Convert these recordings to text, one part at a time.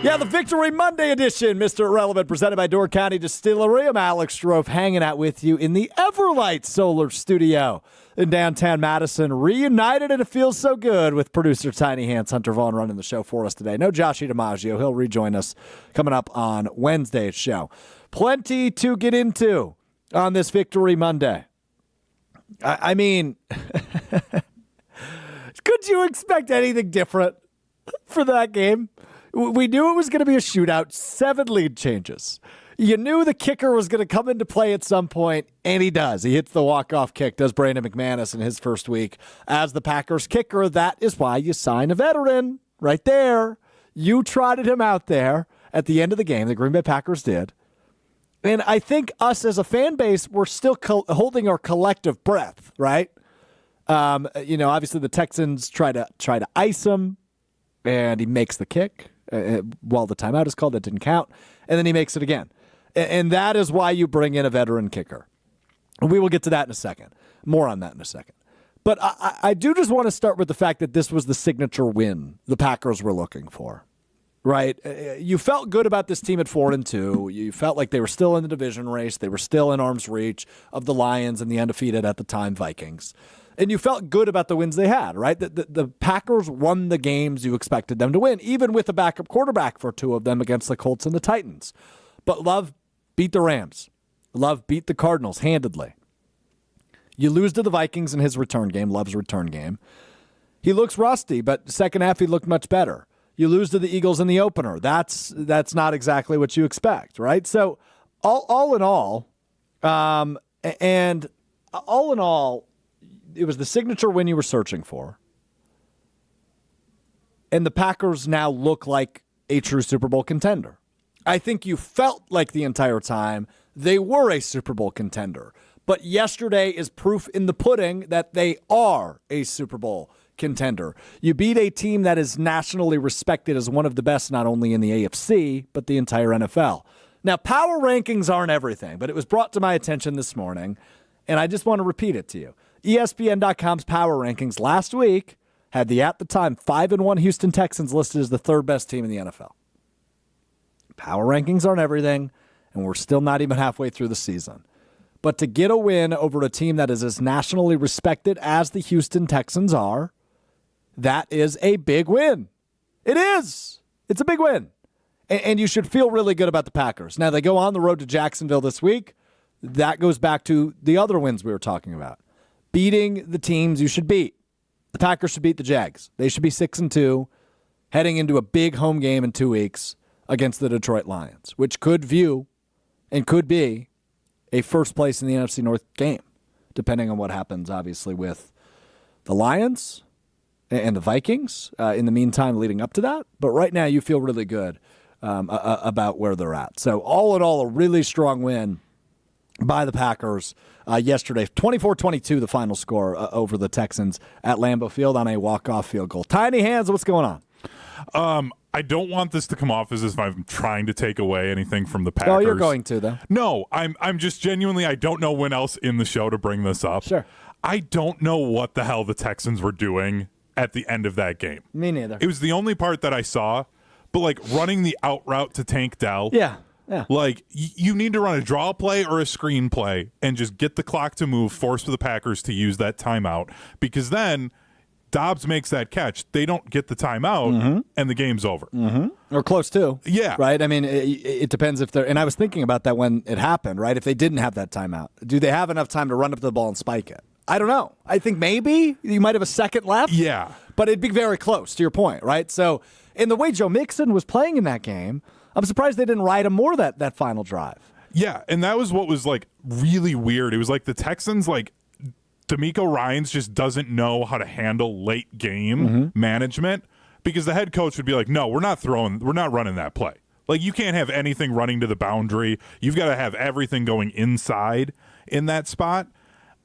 Yeah, the Victory Monday edition, Mr. Irrelevant, presented by Door County Distillery. I'm Alex Strouf, hanging out with you in the Everlight Solar Studio in downtown Madison. Reunited, and it feels so good with producer Tiny Hands, Hunter Vaughn, running the show for us today. No Joshie DiMaggio. He'll rejoin us coming up on Wednesday's show. Plenty to get into on this Victory Monday. I mean, could you expect anything different for that game? We knew it was going to be a shootout, 7 lead changes. You knew the kicker was going to come into play at some point, and he does. He hits the walk-off kick, does Brandon McManus in his first week as the Packers kicker. That is why you sign a veteran right there. You trotted him out there at the end of the game. The Green Bay Packers did. And I think us as a fan base, we're still holding our collective breath, right? Obviously the Texans try to ice him, and he makes the kick. While the timeout is called, that didn't count. And then he makes it again. And that is why you bring in a veteran kicker. We will get to that in a second. More on that in a second. But I do just want to start with the fact that this was the signature win the Packers were looking for, right? You felt good about this team at 4-2. You felt like they were still in the division race. They were still in arm's reach of the Lions and the undefeated at the time Vikings. And you felt good about the wins they had, right? The Packers won the games you expected them to win, even with a backup quarterback for 2 of them against the Colts and the Titans. But Love beat the Rams. Love beat the Cardinals handedly. You lose to the Vikings in his return game, Love's return game. He looks rusty, but second half he looked much better. You lose to the Eagles in the opener. That's not exactly what you expect, right? So all in all, it was the signature win you were searching for. And the Packers now look like a true Super Bowl contender. I think you felt like the entire time they were a Super Bowl contender. But yesterday is proof in the pudding that they are a Super Bowl contender. You beat a team that is nationally respected as one of the best, not only in the AFC, but the entire NFL. Now, power rankings aren't everything, but it was brought to my attention this morning, and I just want to repeat it to you. ESPN.com's power rankings last week had the, at the time, 5-1 Houston Texans listed as the 3rd best team in the NFL. Power rankings aren't everything, and we're still not even halfway through the season. But to get a win over a team that is as nationally respected as the Houston Texans are, that is a big win. It is. It's a big win. And you should feel really good about the Packers. Now, they go on the road to Jacksonville this week. That goes back to the other wins we were talking about. Beating the teams you should beat. The Packers should beat the Jags. They should be 6-2, heading into a big home game in 2 weeks against the Detroit Lions, which could view and could be a first place in the NFC North game, depending on what happens, obviously, with the Lions and the Vikings in the meantime leading up to that. But right now, you feel really good about where they're at. So all in all, a really strong win by the Packers yesterday. 24-22, the final score over the Texans at Lambeau Field on a walk-off field goal. Tiny Hands, what's going on? I don't want this to come off as if I'm trying to take away anything from the Packers. Oh, you're going to, though. No, I'm just genuinely, I don't know when else in the show to bring this up. Sure. I don't know what the hell the Texans were doing at the end of that game. Me neither. It was the only part that I saw, but like running the out route to Tank Dell. Yeah. Like, you need to run a draw play or a screen play and just get the clock to move, force the Packers to use that timeout, because then Dobbs makes that catch. They don't get the timeout, and the game's over. Or close to. Yeah. Right? I mean, it depends if they're – and I was thinking about that when it happened, right? If they didn't have that timeout, do they have enough time to run up to the ball and spike it? I don't know. I think maybe you might have a second left. Yeah. But it'd be very close, to your point, right? So, in the way Joe Mixon was playing in that game, I'm surprised they didn't ride him more that final drive. Yeah, and that was what was, like, really weird. It was like the Texans, like, D'Amico Ryans just doesn't know how to handle late game management, because the head coach would be like, no, we're not running that play. Like, you can't have anything running to the boundary. You've got to have everything going inside in that spot.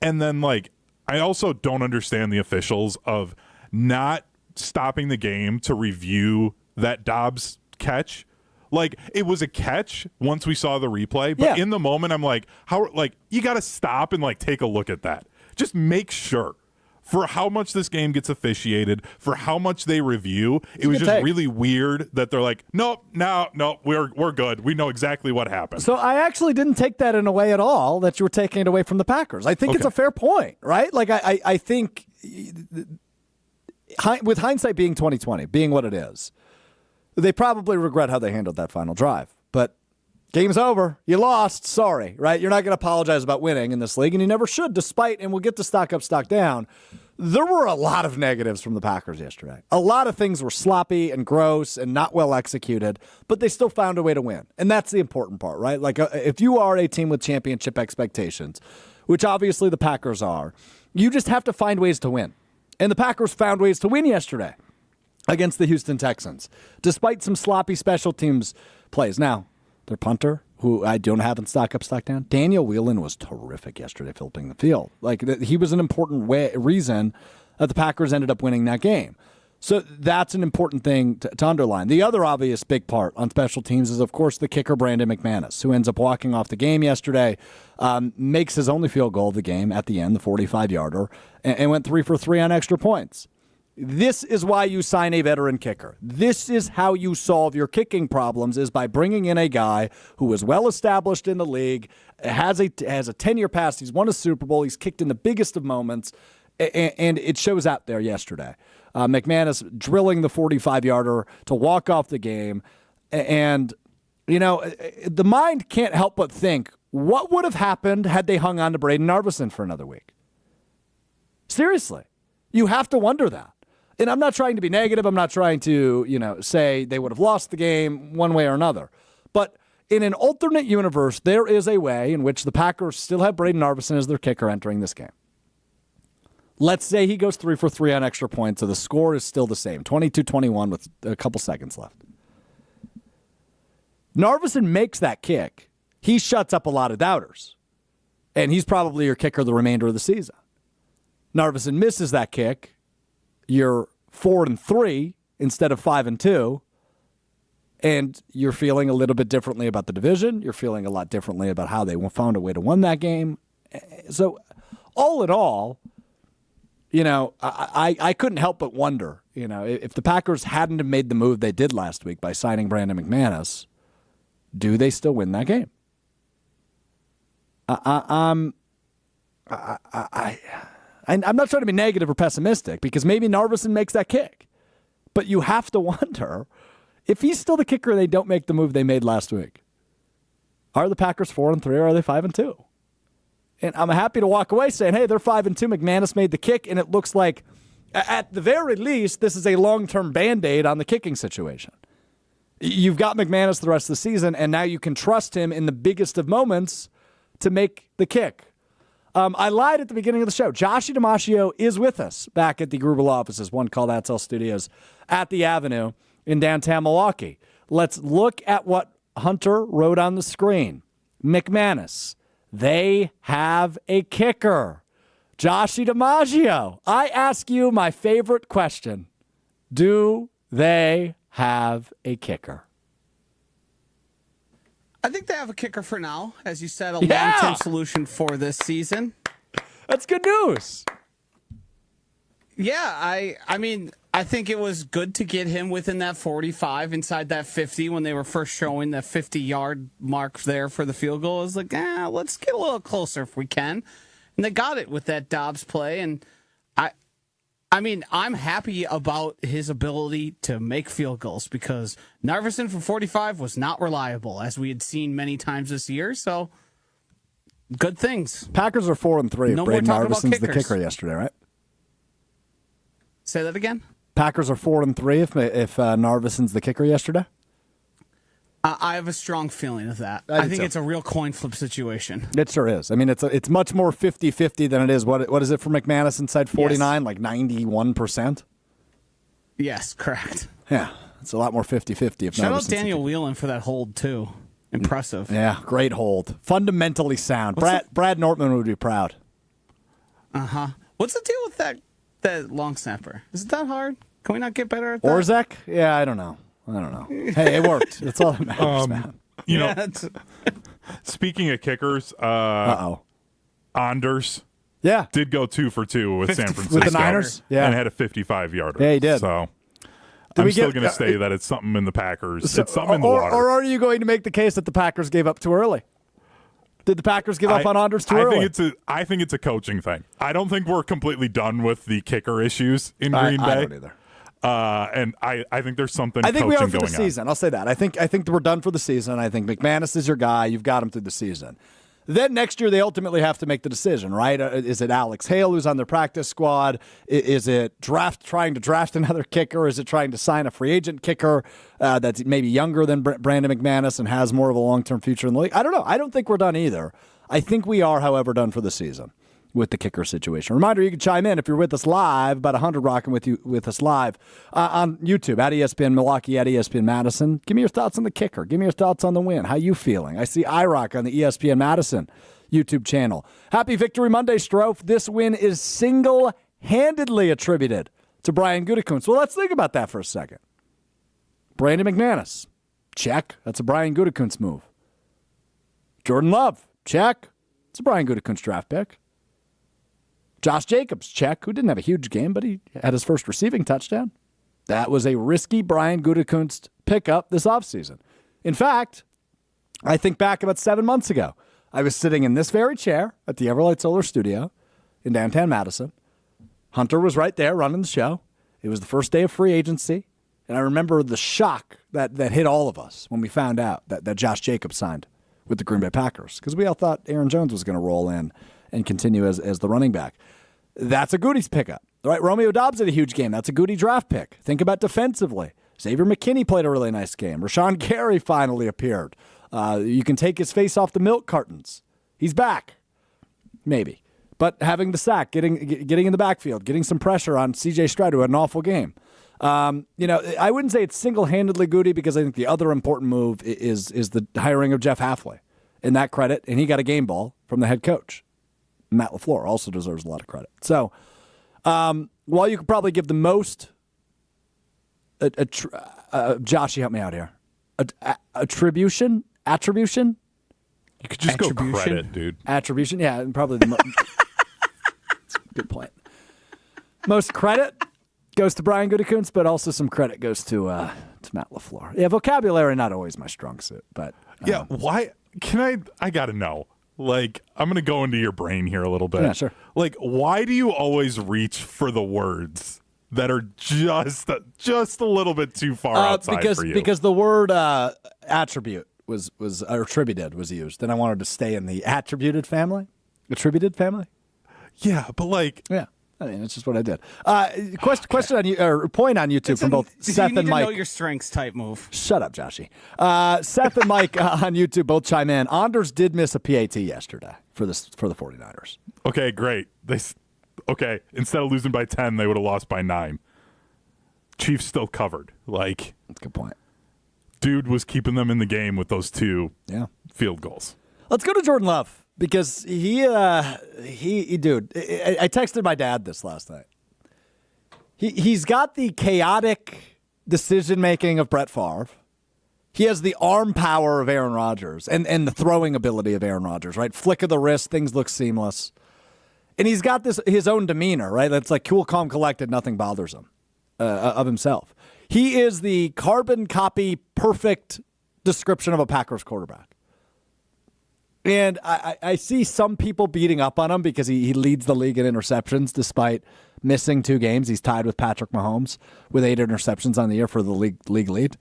And then, like, I also don't understand the officials of not stopping the game to review that Dobbs catch. Like, it was a catch once we saw the replay, but in the moment I'm like, how, like, you got to stop and, like, take a look at that. Just make sure for how much this game gets officiated, for how much they review, it was just really weird that they're like, nope, no, we're good. We know exactly what happened. So I actually didn't take that in a way at all that you were taking it away from the Packers. I think it's a fair point, right? Like I think with hindsight being 2020, being what it is, they probably regret how they handled that final drive. But game's over. You lost. Sorry, right? You're not going to apologize about winning in this league, and you never should, despite, and we'll get to stock up, stock down, there were a lot of negatives from the Packers yesterday. A lot of things were sloppy and gross and not well executed, but they still found a way to win. And that's the important part, right? Like if you are a team with championship expectations, which obviously the Packers are, you just have to find ways to win. And the Packers found ways to win yesterday against the Houston Texans, despite some sloppy special teams plays. Now, their punter, who I don't have in stock up, stock down, Daniel Whelan was terrific yesterday flipping the field. Like, he was an important reason that the Packers ended up winning that game. So that's an important thing to underline. The other obvious big part on special teams is, of course, the kicker, Brandon McManus, who ends up walking off the game yesterday, makes his only field goal of the game at the end, the 45-yarder, and went 3 for 3 on extra points. This is why you sign a veteran kicker. This is how you solve your kicking problems, is by bringing in a guy who is well established in the league, has a 10-year past. He's won a Super Bowl. He's kicked in the biggest of moments, and it shows out there yesterday. McManus drilling the 45-yarder to walk off the game. And, you know, the mind can't help but think, what would have happened had they hung on to Braden Narveson for another week? Seriously. You have to wonder that. And I'm not trying to be negative. I'm not trying to, say they would have lost the game one way or another. But in an alternate universe, there is a way in which the Packers still have Braden Narveson as their kicker entering this game. Let's say he goes 3 for 3 on extra points, so the score is still the same, 22-21 with a couple seconds left. Narveson makes that kick. He shuts up a lot of doubters, and he's probably your kicker the remainder of the season. Narveson misses that kick. You're 4-3 instead of 5-2, and you're feeling a little bit differently about the division. You're feeling a lot differently about how they found a way to win that game. So all in all, I couldn't help but wonder, if the Packers hadn't have made the move they did last week by signing Brandon McManus, do they still win that game? I'm not trying to be negative or pessimistic, because maybe Narveson makes that kick. But you have to wonder, if he's still the kicker, they don't make the move they made last week. Are the Packers 4-3 or are they 5-2? And I'm happy to walk away saying, hey, they're 5-2. McManus made the kick, and it looks like, at the very least, this is a long-term Band-Aid on the kicking situation. You've got McManus the rest of the season, and now you can trust him in the biggest of moments to make the kick. I lied at the beginning of the show. Joshie DiMaggio is with us back at the Grubel offices, One Call That's All Studios at the Avenue in downtown Milwaukee. Let's look at what Hunter wrote on the screen. McManus. They have a kicker. Joshie DiMaggio, I ask you my favorite question. Do they have a kicker? I think they have a kicker for now. As you said, a long-term solution for this season. That's good news. Yeah, I mean, I think it was good to get him within that 45, inside that 50, when they were first showing the 50-yard mark there for the field goal. I was like, let's get a little closer if we can. And they got it with that Dobbs play. And I mean, I'm happy about his ability to make field goals, because Narveson from 45 was not reliable, as we had seen many times this year. So, good things. Packers are 4-3. No Braden more talking about Narveson's the kickers. kicker yesterday, right? Say that again? Packers are 4-3 if Narveson's the kicker yesterday? I have a strong feeling of that. I think it's a real coin flip situation. It sure is. I mean, it's much more 50-50 than it is. What is it for McManus inside 49? Yes. Like 91%? Yes, correct. Yeah, it's a lot more 50-50. Shout out Daniel Whelan for that hold, too. Impressive. Yeah, great hold. Fundamentally sound. Brad Nortman would be proud. Uh-huh. What's the deal with that long snapper? Is it that hard? Can we not get better at that? Orzek? Yeah, I don't know. Hey, it worked. That's all that matters, man. You know, speaking of kickers, Anders. Yeah. did go 2 for 2 with San Francisco. With the Niners? Yeah. And had a 55-yarder. Yeah, he did. So I'm still going to say that it's something in the Packers. It's something in the water. Or are you going to make the case that the Packers gave up too early? Did the Packers give up on Anders too early? I think it's a coaching thing. I don't think we're completely done with the kicker issues in Green Bay. I don't either. And I think there's something. I think we are for the on. season. I'll say that. I think we're done for the season. I think McManus is your guy. You've got him through the season. Then next year they ultimately have to make the decision, right? Is it Alex Hale who's on their practice squad? Is it trying to draft another kicker? Is it trying to sign a free agent kicker that's maybe younger than Brandon McManus and has more of a long-term future in the league? I don't know. I don't think we're done either. I think we are, however, done for the season with the kicker situation. Reminder, you can chime in if you're with us live, about 100 rocking with us live on YouTube, at ESPN Milwaukee, at ESPN Madison. Give me your thoughts on the kicker. Give me your thoughts on the win. How you feeling? I see iRock on the ESPN Madison YouTube channel. Happy Victory Monday, Strouf. This win is single-handedly attributed to Brian Gutekunst. Well, let's think about that for a second. Brandon McManus, check. That's a Brian Gutekunst move. Jordan Love, check. It's a Brian Gutekunst draft pick. Josh Jacobs, check, who didn't have a huge game, but he had his first receiving touchdown. That was a risky Brian Gutekunst pickup this offseason. In fact, I think back about 7 months ago, I was sitting in this very chair at the Everlight Solar Studio in downtown Madison. Hunter was right there running the show. It was the first day of free agency, and I remember the shock that hit all of us when we found out that Josh Jacobs signed with the Green Bay Packers, because we all thought Aaron Jones was going to roll in and continue as the running back. That's a Goody's pickup, right? Romeo Doubs had a huge game. That's a Goody draft pick. Think about defensively. Xavier McKinney played a really nice game. Rashawn Gary finally appeared. You can take his face off the milk cartons. He's back, maybe. But having the sack, getting in the backfield, getting some pressure on C.J. Stroud, who had an awful game. I wouldn't say it's single-handedly Goody, because I think the other important move is the hiring of Jeff Halfley. In that credit, and he got a game ball from the head coach. Matt LaFleur also deserves a lot of credit. So, while you could probably give the most, Josh, you help me out here. Attribution? You could just go credit, dude. Attribution, yeah, and probably the most. Good point. Most credit goes to Brian Gutekunst, but also some credit goes to Matt LaFleur. Yeah, vocabulary not always my strong suit, but yeah. Why can I gotta know. Like, I'm going to go into your brain here a little bit. Yeah, sure. Like, why do you always reach for the words that are just a little bit too far outside for you? Because the word attribute was attributed was used, and I wanted to stay in the attributed family. Attributed family? Yeah, but like... Yeah. I mean, it's just what I did. Question on you, or point on YouTube from both Seth and Mike. You need to know your strengths type move. Shut up, Joshy. Seth and Mike on YouTube both chime in. Anders did miss a PAT yesterday for the 49ers. Okay, great. Instead of losing by 10, they would have lost by 9. Chiefs still covered. Like, that's a good point. Dude was keeping them in the game with those 2 field goals. Let's go to Jordan Love. Because he, dude, I texted my dad this last night. He's got the chaotic decision-making of Brett Favre. He has the arm power of Aaron Rodgers and the throwing ability of Aaron Rodgers, right? Flick of the wrist, things look seamless. And he's got his own demeanor, right? That's like cool, calm, collected, nothing bothers him of himself. He is the carbon copy, perfect description of a Packers quarterback. And I see some people beating up on him because he leads the league in interceptions despite missing 2 games. He's tied with Patrick Mahomes with 8 interceptions on the year for the league lead.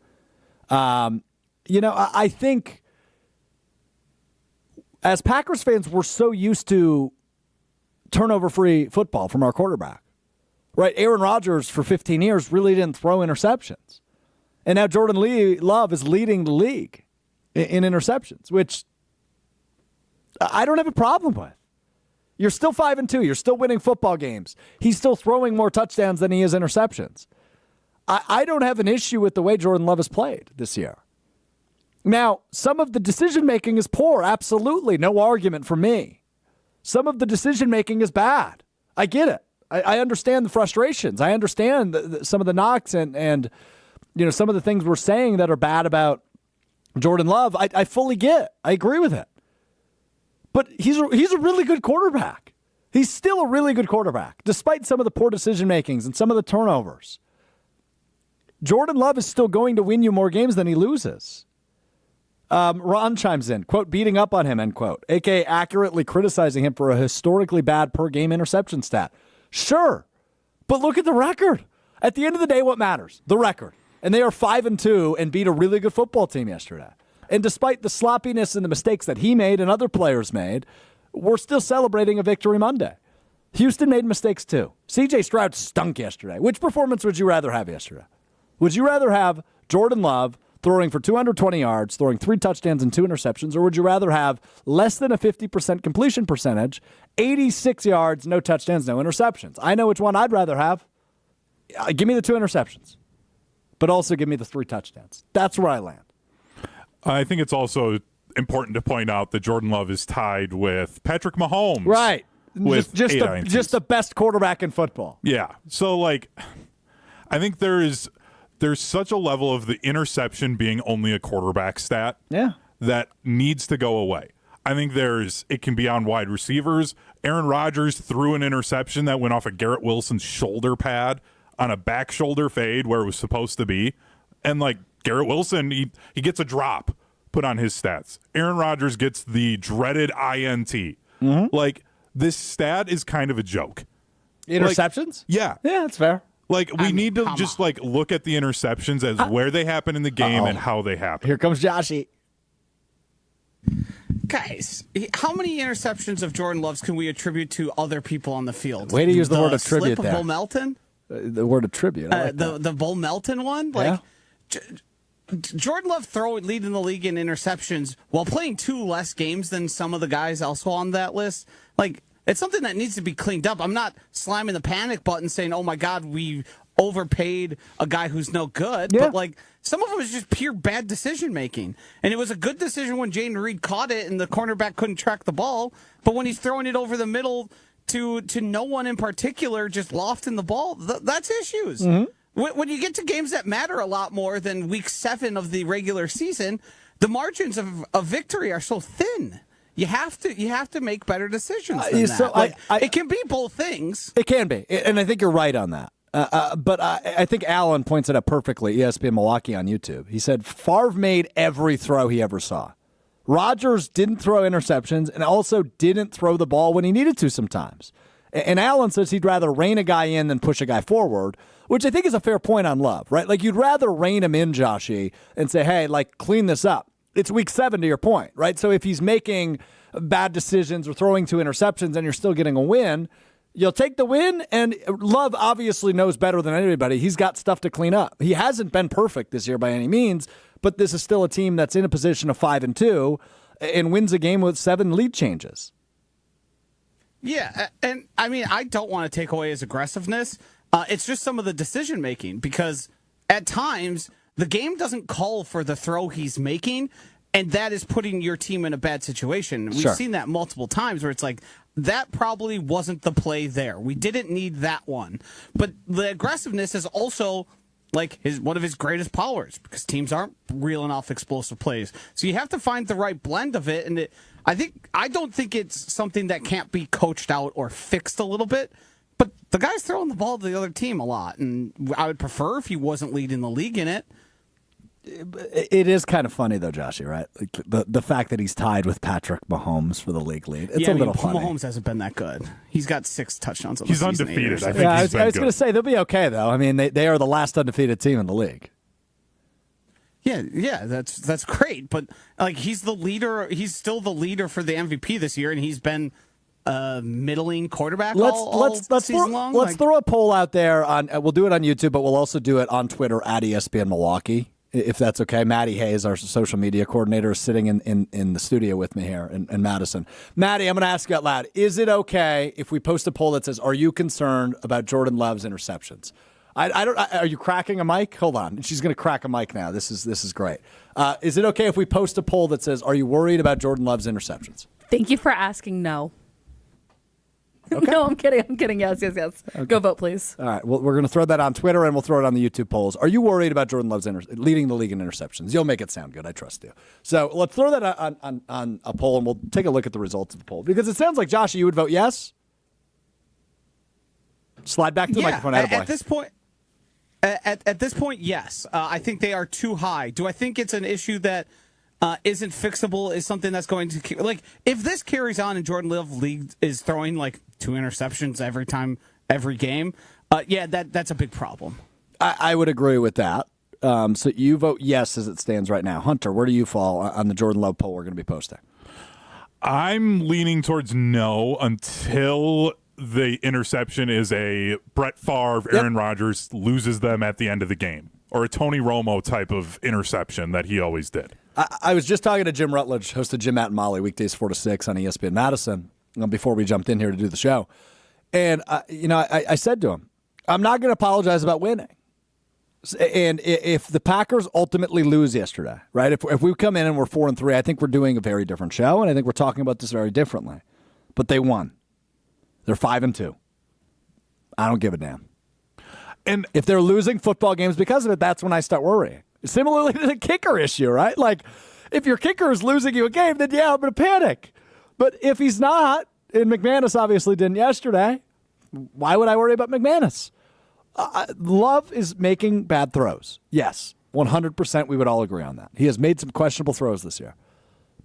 I think as Packers fans, we're so used to turnover-free football from our quarterback. Right? Aaron Rodgers for 15 years really didn't throw interceptions. And now Jordan Love is leading the league in interceptions, which I don't have a problem with. You're still 5-2. You're still winning football games. He's still throwing more touchdowns than he is interceptions. I don't have an issue with the way Jordan Love has played this year. Now, some of the decision-making is poor. Absolutely. No argument for me. Some of the decision-making is bad. I get it. I understand the frustrations. I understand some of the knocks and some of the things we're saying that are bad about Jordan Love. I fully get. I agree with it. But he's a really good quarterback. He's still a really good quarterback, despite some of the poor decision makings and some of the turnovers. Jordan Love is still going to win you more games than he loses. Ron chimes in, quote, beating up on him, end quote, a.k.a. accurately criticizing him for a historically bad per-game interception stat. Sure, but look at the record. At the end of the day, what matters? The record. And they are 5-2 and beat a really good football team yesterday. And despite the sloppiness and the mistakes that he made and other players made, we're still celebrating a victory Monday. Houston made mistakes too. C.J. Stroud stunk yesterday. Which performance would you rather have yesterday? Would you rather have Jordan Love throwing for 220 yards, throwing 3 touchdowns and 2 interceptions, or would you rather have less than a 50% completion percentage, 86 yards, no touchdowns, no interceptions? I know which one I'd rather have. Give me the 2 interceptions, but also give me the 3 touchdowns. That's where I land. I think it's also important to point out that Jordan Love is tied with Patrick Mahomes. Right. With just the best quarterback in football. Yeah. So, like, I think there's such a level of the interception being only a quarterback stat that needs to go away. I think it can be on wide receivers. Aaron Rodgers threw an interception that went off of Garrett Wilson's shoulder pad on a back shoulder fade where it was supposed to be. And, like, Garrett Wilson, he gets a drop put on his stats. Aaron Rodgers gets the dreaded INT. Mm-hmm. Like, this stat is kind of a joke. Interceptions? Like, yeah. Yeah, that's fair. Like, we need to just, like, look at the interceptions as where they happen in the game and how they happen. Here comes Joshy. Guys, how many interceptions of Jordan Love's can we attribute to other people on the field? Way to use the word attribute slip there. Of Bull Melton? The word attribute. I like the Bull Melton one? Like, yeah. Jordan Love leading the league in interceptions while playing 2 less games than some of the guys also on that list. Like, it's something that needs to be cleaned up. I'm not slamming the panic button saying, oh, my God, we overpaid a guy who's no good. Yeah. But, like, some of it was just pure bad decision-making. And it was a good decision when Jaden Reed caught it and the cornerback couldn't track the ball. But when he's throwing it over the middle to no one in particular, just lofting the ball, that's issues. Mm-hmm. When you get to games that matter a lot more than week 7 of the regular season, the margins of victory are so thin. You have to make better decisions than so that. It can be both things. It can be, and I think you're right on that. But I think Alan points it out perfectly, ESPN Milwaukee on YouTube. He said Favre made every throw he ever saw. Rodgers didn't throw interceptions and also didn't throw the ball when he needed to sometimes. And Allen says he'd rather rein a guy in than push a guy forward, which I think is a fair point on Love, right? Like, you'd rather rein him in, Joshy, and say, hey, like, clean this up. It's week 7 to your point, right? So if he's making bad decisions or throwing 2 interceptions and you're still getting a win, you'll take the win. And Love obviously knows better than anybody. He's got stuff to clean up. He hasn't been perfect this year by any means, but this is still a team that's in a position of 5-2 and wins a game with 7 lead changes. Yeah, and I mean, I don't want to take away his aggressiveness. It's just some of the decision making, because at times the game doesn't call for the throw he's making, and that is putting your team in a bad situation. We've seen that multiple times where it's like, that probably wasn't the play there. We didn't need that one. But the aggressiveness is also like one of his greatest powers, because teams aren't reeling off explosive plays. So you have to find the right blend of it, and I don't think it's something that can't be coached out or fixed a little bit. But the guy's throwing the ball to the other team a lot, and I would prefer if he wasn't leading the league in it. It is kind of funny, though, Joshy, right? Like the fact that he's tied with Patrick Mahomes for the league lead. It's a little funny. Mahomes hasn't been that good. He's got 6 touchdowns on the He's season. undefeated. I think I was going to say, they'll be okay, though. I mean, they are the last undefeated team in the league. Yeah, that's great. But like, he's the leader. He's still the leader for the MVP this year, and he's been middling quarterback all season long. Let's throw a poll out there on. We'll do it on YouTube, but we'll also do it on Twitter at ESPN Milwaukee, if that's okay. Maddie Hayes, our social media coordinator, is sitting in the studio with me here in Madison. Maddie, I'm going to ask you out loud: is it okay if we post a poll that says, "Are you concerned about Jordan Love's interceptions?" Are you cracking a mic? Hold on. She's going to crack a mic now. This is great. Is it okay if we post a poll that says, "Are you worried about Jordan Love's interceptions?" Thank you for asking. No. Okay. No, I'm kidding. Yes. Okay. Go vote, please. All right. Well, we're going to throw that on Twitter, and we'll throw it on the YouTube polls. Are you worried about Jordan Love's leading the league in interceptions? You'll make it sound good. I trust you. So let's throw that on a poll, and we'll take a look at the results of the poll, because it sounds like, Josh, you would vote yes. Slide back to the microphone, attaboy. At this point, yes. I think they are too high. Do I think it's an issue that isn't fixable? Is something that's going to like if this carries on and Jordan Love is throwing like 2 interceptions every game? Yeah, that's a big problem. I would agree with that. So you vote yes as it stands right now. Hunter, where do you fall on the Jordan Love poll we're going to be posting? I'm leaning towards no until the interception is a Brett Favre, Aaron Rodgers loses them at the end of the game, or a Tony Romo type of interception that he always did. I was just talking to Jim Rutledge, host of Jim, Matt, and Molly, weekdays 4 to 6 on ESPN Madison, before we jumped in here to do the show. And, I said to him, I'm not going to apologize about winning. And if the Packers ultimately lose yesterday, right, if we come in and we're 4-3, I think we're doing a very different show, and I think we're talking about this very differently. But they won. They're 5-2. I don't give a damn. And if they're losing football games because of it, that's when I start worrying. Similarly to the kicker issue, right? Like, if your kicker is losing you a game, then yeah, I'm going to panic. But if he's not, and McManus obviously didn't yesterday, why would I worry about McManus? Love is making bad throws. Yes, 100% we would all agree on that. He has made some questionable throws this year.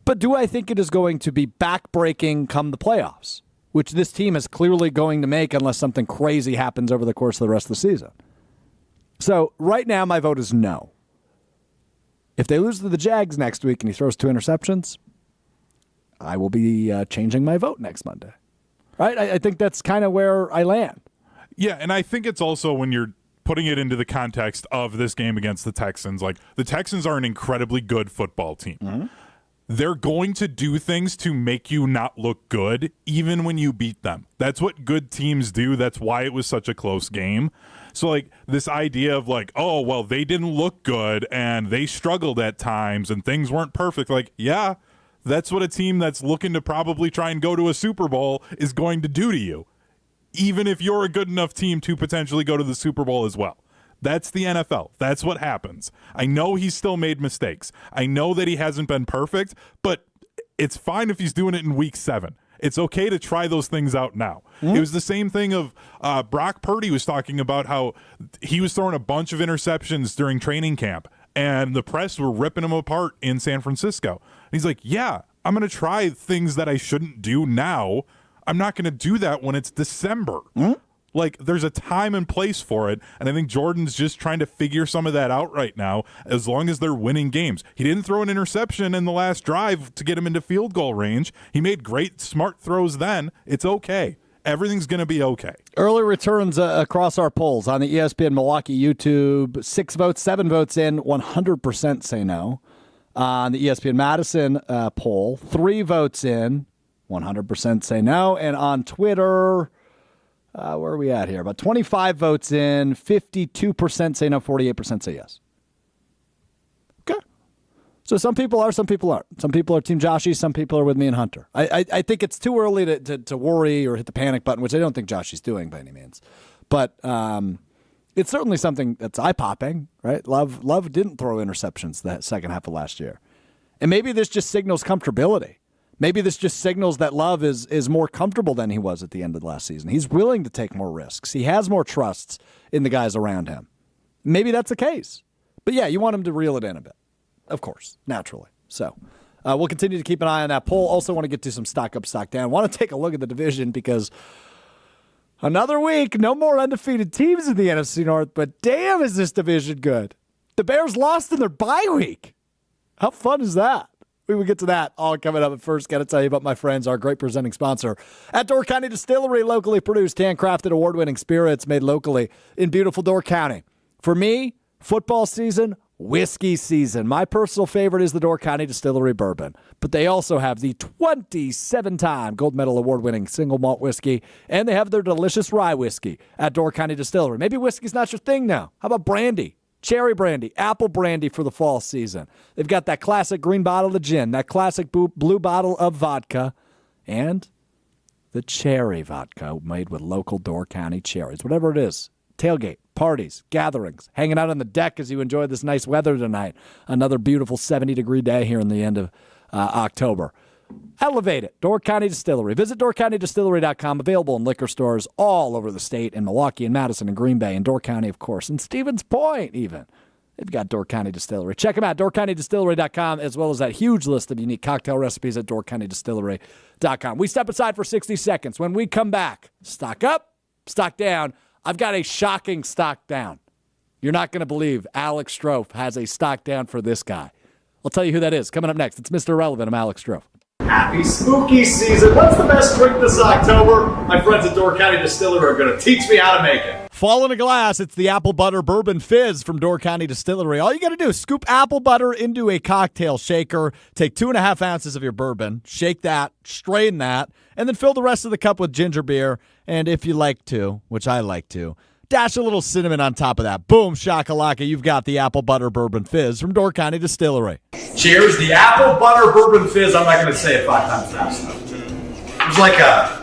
But do I think it is going to be back-breaking come the playoffs, which this team is clearly going to make unless something crazy happens over the course of the rest of the season? So right now my vote is no. If they lose to the Jags next week and he throws 2 interceptions, I will be changing my vote next Monday. Right? I think that's kind of where I land. Yeah, and I think it's also when you're putting it into the context of this game against the Texans, like the Texans are an incredibly good football team. Mm-hmm. They're going to do things to make you not look good, even when you beat them. That's what good teams do. That's why it was such a close game. So, like, this idea of, like, oh, well, they didn't look good and they struggled at times and things weren't perfect. Like, yeah, that's what a team that's looking to probably try and go to a Super Bowl is going to do to you, even if you're a good enough team to potentially go to the Super Bowl as well. That's the NFL. That's what happens. I know he's still made mistakes. I know that he hasn't been perfect, but it's fine if he's doing it in week 7. It's okay to try those things out now. Mm-hmm. It was the same thing of Brock Purdy was talking about how he was throwing a bunch of interceptions during training camp, and the press were ripping him apart in San Francisco. And he's like, yeah, I'm going to try things that I shouldn't do now. I'm not going to do that when it's December. Mm-hmm. Like, there's a time and place for it, and I think Jordan's just trying to figure some of that out right now, as long as they're winning games. He didn't throw an interception in the last drive to get him into field goal range. He made great, smart throws then. It's okay. Everything's going to be okay. Early returns across our polls on the ESPN Milwaukee YouTube. 6 votes, 7 votes in, 100% say no. On the ESPN Madison poll, 3 votes in, 100% say no. And on Twitter... where are we at here? About 25 votes in, 52% say no, 48% say yes. Okay. So some people are, some people aren't. Some people are Team Joshy, some people are with me and Hunter. I think it's too early to worry or hit the panic button, which I don't think Joshy's doing by any means. But it's certainly something that's eye-popping, right? Love didn't throw interceptions the second half of last year. And maybe this just signals comfortability. Maybe this just signals that Love is more comfortable than he was at the end of the last season. He's willing to take more risks. He has more trusts in the guys around him. Maybe that's the case. But yeah, you want him to reel it in a bit. Of course, naturally. So we'll continue to keep an eye on that poll. Also want to get to some stock up, stock down. Want to take a look at the division because another week, no more undefeated teams in the NFC North, but damn is this division good. The Bears lost in their bye week. How fun is that? We will get to that all coming up. But first, got to tell you about my friends, our great presenting sponsor at Door County Distillery, locally produced, handcrafted, award-winning spirits made locally in beautiful Door County. For me, football season, whiskey season. My personal favorite is the Door County Distillery Bourbon, but they also have the 27-time gold medal award-winning single malt whiskey, and they have their delicious rye whiskey at Door County Distillery. Maybe whiskey's not your thing now. How about brandy? Cherry brandy, apple brandy for the fall season. They've got that classic green bottle of gin, that classic blue bottle of vodka, and the cherry vodka made with local Door County cherries. Whatever it is, tailgate, parties, gatherings, hanging out on the deck as you enjoy this nice weather tonight. Another beautiful 70-degree day here in the end of October. Elevate it. Door County Distillery. Visit DoorCountyDistillery.com. Available in liquor stores all over the state, in Milwaukee and Madison and Green Bay and Door County, of course, and Stevens Point even. They've got Door County Distillery. Check them out, DoorCountyDistillery.com, as well as that huge list of unique cocktail recipes at DoorCountyDistillery.com. We step aside for 60 seconds. When we come back, stock up, stock down. I've got a shocking stock down. You're not going to believe Alex Strouf has a stock down for this guy. I'll tell you who that is coming up next. It's Mr. Irrelevant. I'm Alex Strouf. Happy spooky season. What's the best drink this October? My friends at Door County Distillery are going to teach me how to make it. Fall in a glass, it's the Apple Butter Bourbon Fizz from Door County Distillery. All you got to do is scoop apple butter into a cocktail shaker, take 2.5 ounces of your bourbon, shake that, strain that, and then fill the rest of the cup with ginger beer. And if you like to, which I like to, dash a little cinnamon on top of that. Boom, shakalaka, you've got the Apple Butter Bourbon Fizz from Door County Distillery. Cheers, the Apple Butter Bourbon Fizz. I'm not going to say it 5 times fast enough. There's like a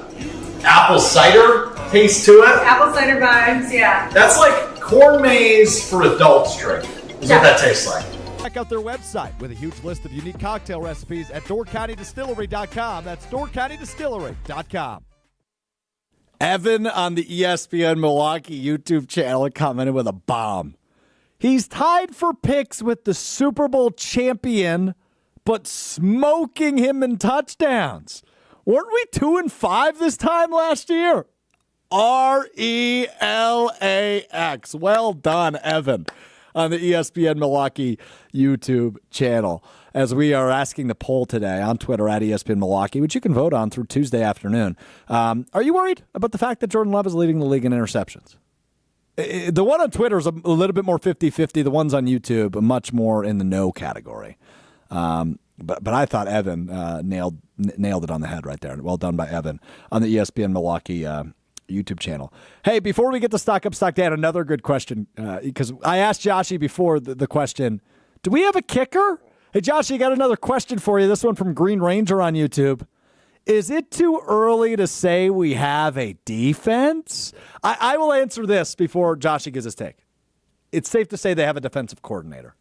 apple cider taste to it. Apple cider vibes, yeah. That's like corn maze for adults drink. Is what that tastes like. Check out their website with a huge list of unique cocktail recipes at DoorCountyDistillery.com. That's DoorCountyDistillery.com. Evan on the ESPN Milwaukee YouTube channel commented with a bomb. He's tied for picks with the Super Bowl champion, but smoking him in touchdowns. Weren't we 2-5 this time last year? RELAX. Well done, Evan, on the ESPN Milwaukee YouTube channel. As we are asking the poll today on Twitter at ESPN Milwaukee, which you can vote on through Tuesday afternoon. Are you worried about the fact that Jordan Love is leading the league in interceptions? The one on Twitter is a little bit more 50-50. The ones on YouTube are much more in the no category. But I thought Evan nailed it on the head right there. Well done by Evan on the ESPN Milwaukee YouTube channel. Hey, before we get to stock up, stock down, another good question, because I asked Joshy before the question, do we have a kicker? Hey, Joshy, got another question for you. This one from Green Ranger on YouTube. Is it too early to say we have a defense? I will answer this before Joshy gives his take. It's safe to say they have a defensive coordinator.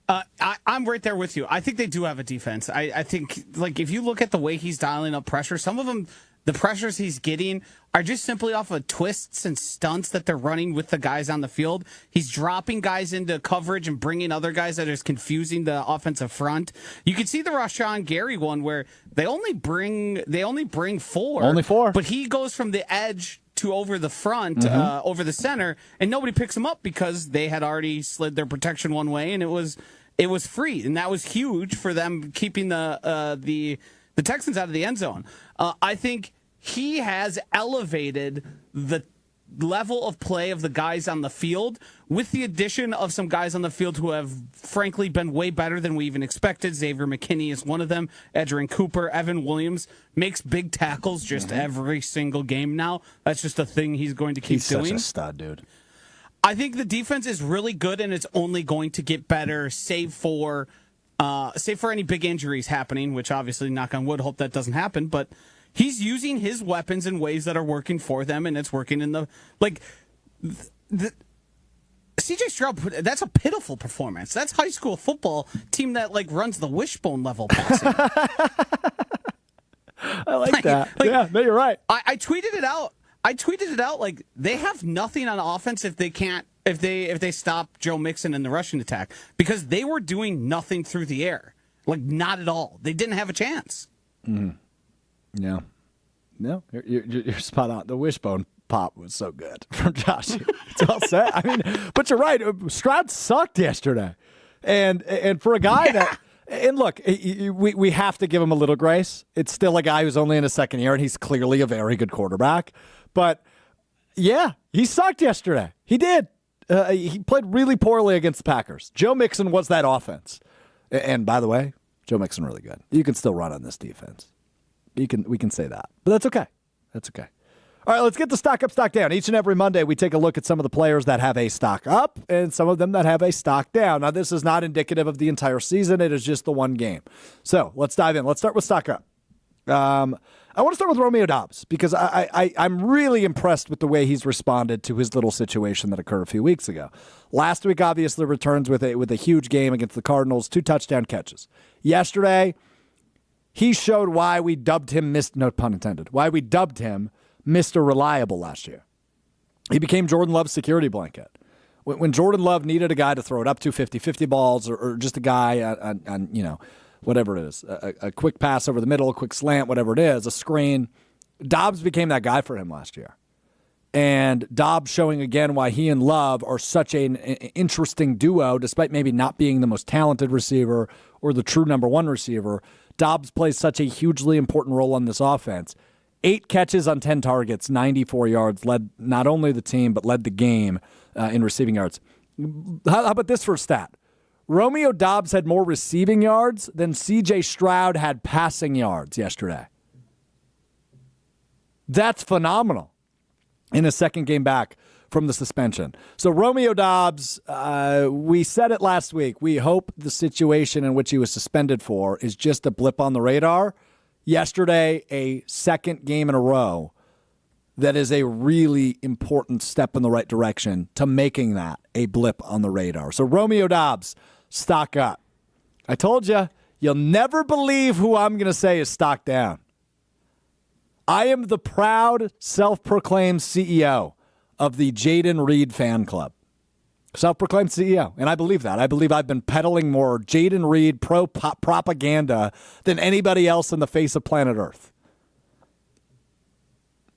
I'm right there with you. I think they do have a defense. I think, like, if you look at the way he's dialing up pressure, some of them, the pressures he's getting are just simply off of twists and stunts that they're running with the guys on the field. He's dropping guys into coverage and bringing other guys that is confusing the offensive front. You can see the Rashawn Gary one where they only bring four. Only four. But he goes from the edge to over the front, over the center, and nobody picks him up because they had already slid their protection one way, and it was free, and that was huge for them keeping the Texans out of the end zone. I think he has elevated the level of play of the guys on the field with the addition of some guys on the field who have frankly been way better than we even expected. Xavier McKinney is one of them. Edgerrin Cooper, Evan Williams makes big tackles just every single game now. That's just a thing he's going to keep doing. He's such a stud, dude. I think the defense is really good, and it's only going to get better, save for any big injuries happening, which obviously, knock on wood, hope that doesn't happen. But he's using his weapons in ways that are working for them, and it's working in the CJ Stroud. That's a pitiful performance. That's high school football team that runs the wishbone level passing. I like that. Yeah, no, you're right. I tweeted it out. Like, they have nothing on offense if they stop Joe Mixon in the rushing attack, because they were doing nothing through the air. Like, not at all. They didn't have a chance. Yeah. No, you're spot on. The wishbone pop was so good from Josh. It's all set. I mean, but you're right. Stroud sucked yesterday. And for a guy that – and look, we have to give him a little grace. It's still a guy who's only in his second year, and he's clearly a very good quarterback. But, yeah, he sucked yesterday. He did. He played really poorly against the Packers. Joe Mixon was that offense. And, by the way, Joe Mixon really good. You can still run on this defense. We can say that. But that's okay. That's okay. All right, let's get the stock up, stock down. Each and every Monday, we take a look at some of the players that have a stock up and some of them that have a stock down. Now, this is not indicative of the entire season. It is just the one game. So let's dive in. Let's start with stock up. I want to start with Romeo Doubs because I'm really impressed with the way he's responded to his little situation that occurred a few weeks ago. Last week, obviously, returns with a huge game against the Cardinals, 2 touchdown catches. Yesterday, he showed why we dubbed him, no pun intended, why we dubbed him Mr. Reliable last year. He became Jordan Love's security blanket. When Jordan Love needed a guy to throw it up to 50-50 balls or just a guy on whatever it is, a quick pass over the middle, a quick slant, whatever it is, a screen, Doubs became that guy for him last year. And Doubs showing again why he and Love are such an interesting duo, despite maybe not being the most talented receiver or the true number one receiver. Doubs plays such a hugely important role on this offense. 8 catches on 10 targets, 94 yards, led not only the team, but led the game in receiving yards. How about this for a stat? Romeo Doubs had more receiving yards than C.J. Stroud had passing yards yesterday. That's phenomenal in his second game back from the suspension. So Romeo Doubs, we said it last week. We hope the situation in which he was suspended for is just a blip on the radar. Yesterday, a second game in a row that is a really important step in the right direction to making that a blip on the radar. So Romeo Doubs, stock up. I told you, you'll never believe who I'm going to say is stock down. I am the proud, self-proclaimed CEO of the Jaden Reed fan club. Self-proclaimed CEO, and I believe that. I believe I've been peddling more Jaden Reed propaganda than anybody else on the face of planet Earth.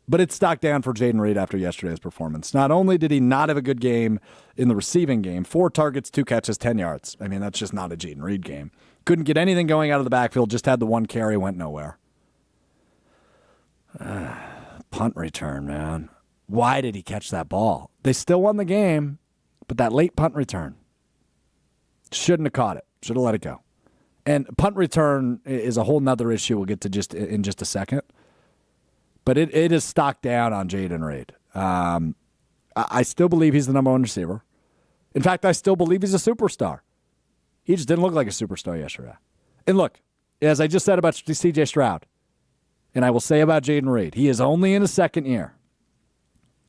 But it's stock down for Jaden Reed after yesterday's performance. Not only did he not have a good game in the receiving game, 4 targets, 2 catches, 10 yards. I mean, that's just not a Jaden Reed game. Couldn't get anything going out of the backfield, just had the 1 carry, went nowhere. Punt return, man. Why did he catch that ball? They still won the game, but that late punt return, shouldn't have caught it. Should have let it go. And punt return is a whole nother issue we'll get to in just a second. But it is stock down on Jaden Reed. I still believe he's the number one receiver. In fact, I still believe he's a superstar. He just didn't look like a superstar yesterday. And look, as I just said about C.J. Stroud, and I will say about Jaden Reed, he is only in his second year.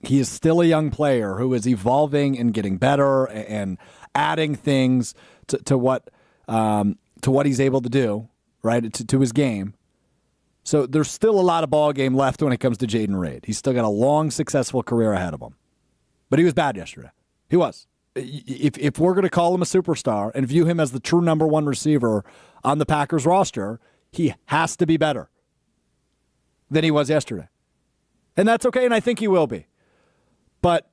He is still a young player who is evolving and getting better and adding things to what he's able to do, right, to his game. So there's still a lot of ball game left when it comes to Jaden Reed. He's still got a long, successful career ahead of him. But he was bad yesterday. He was. If we're going to call him a superstar and view him as the true number one receiver on the Packers roster, he has to be better than he was yesterday. And that's okay, and I think he will be. But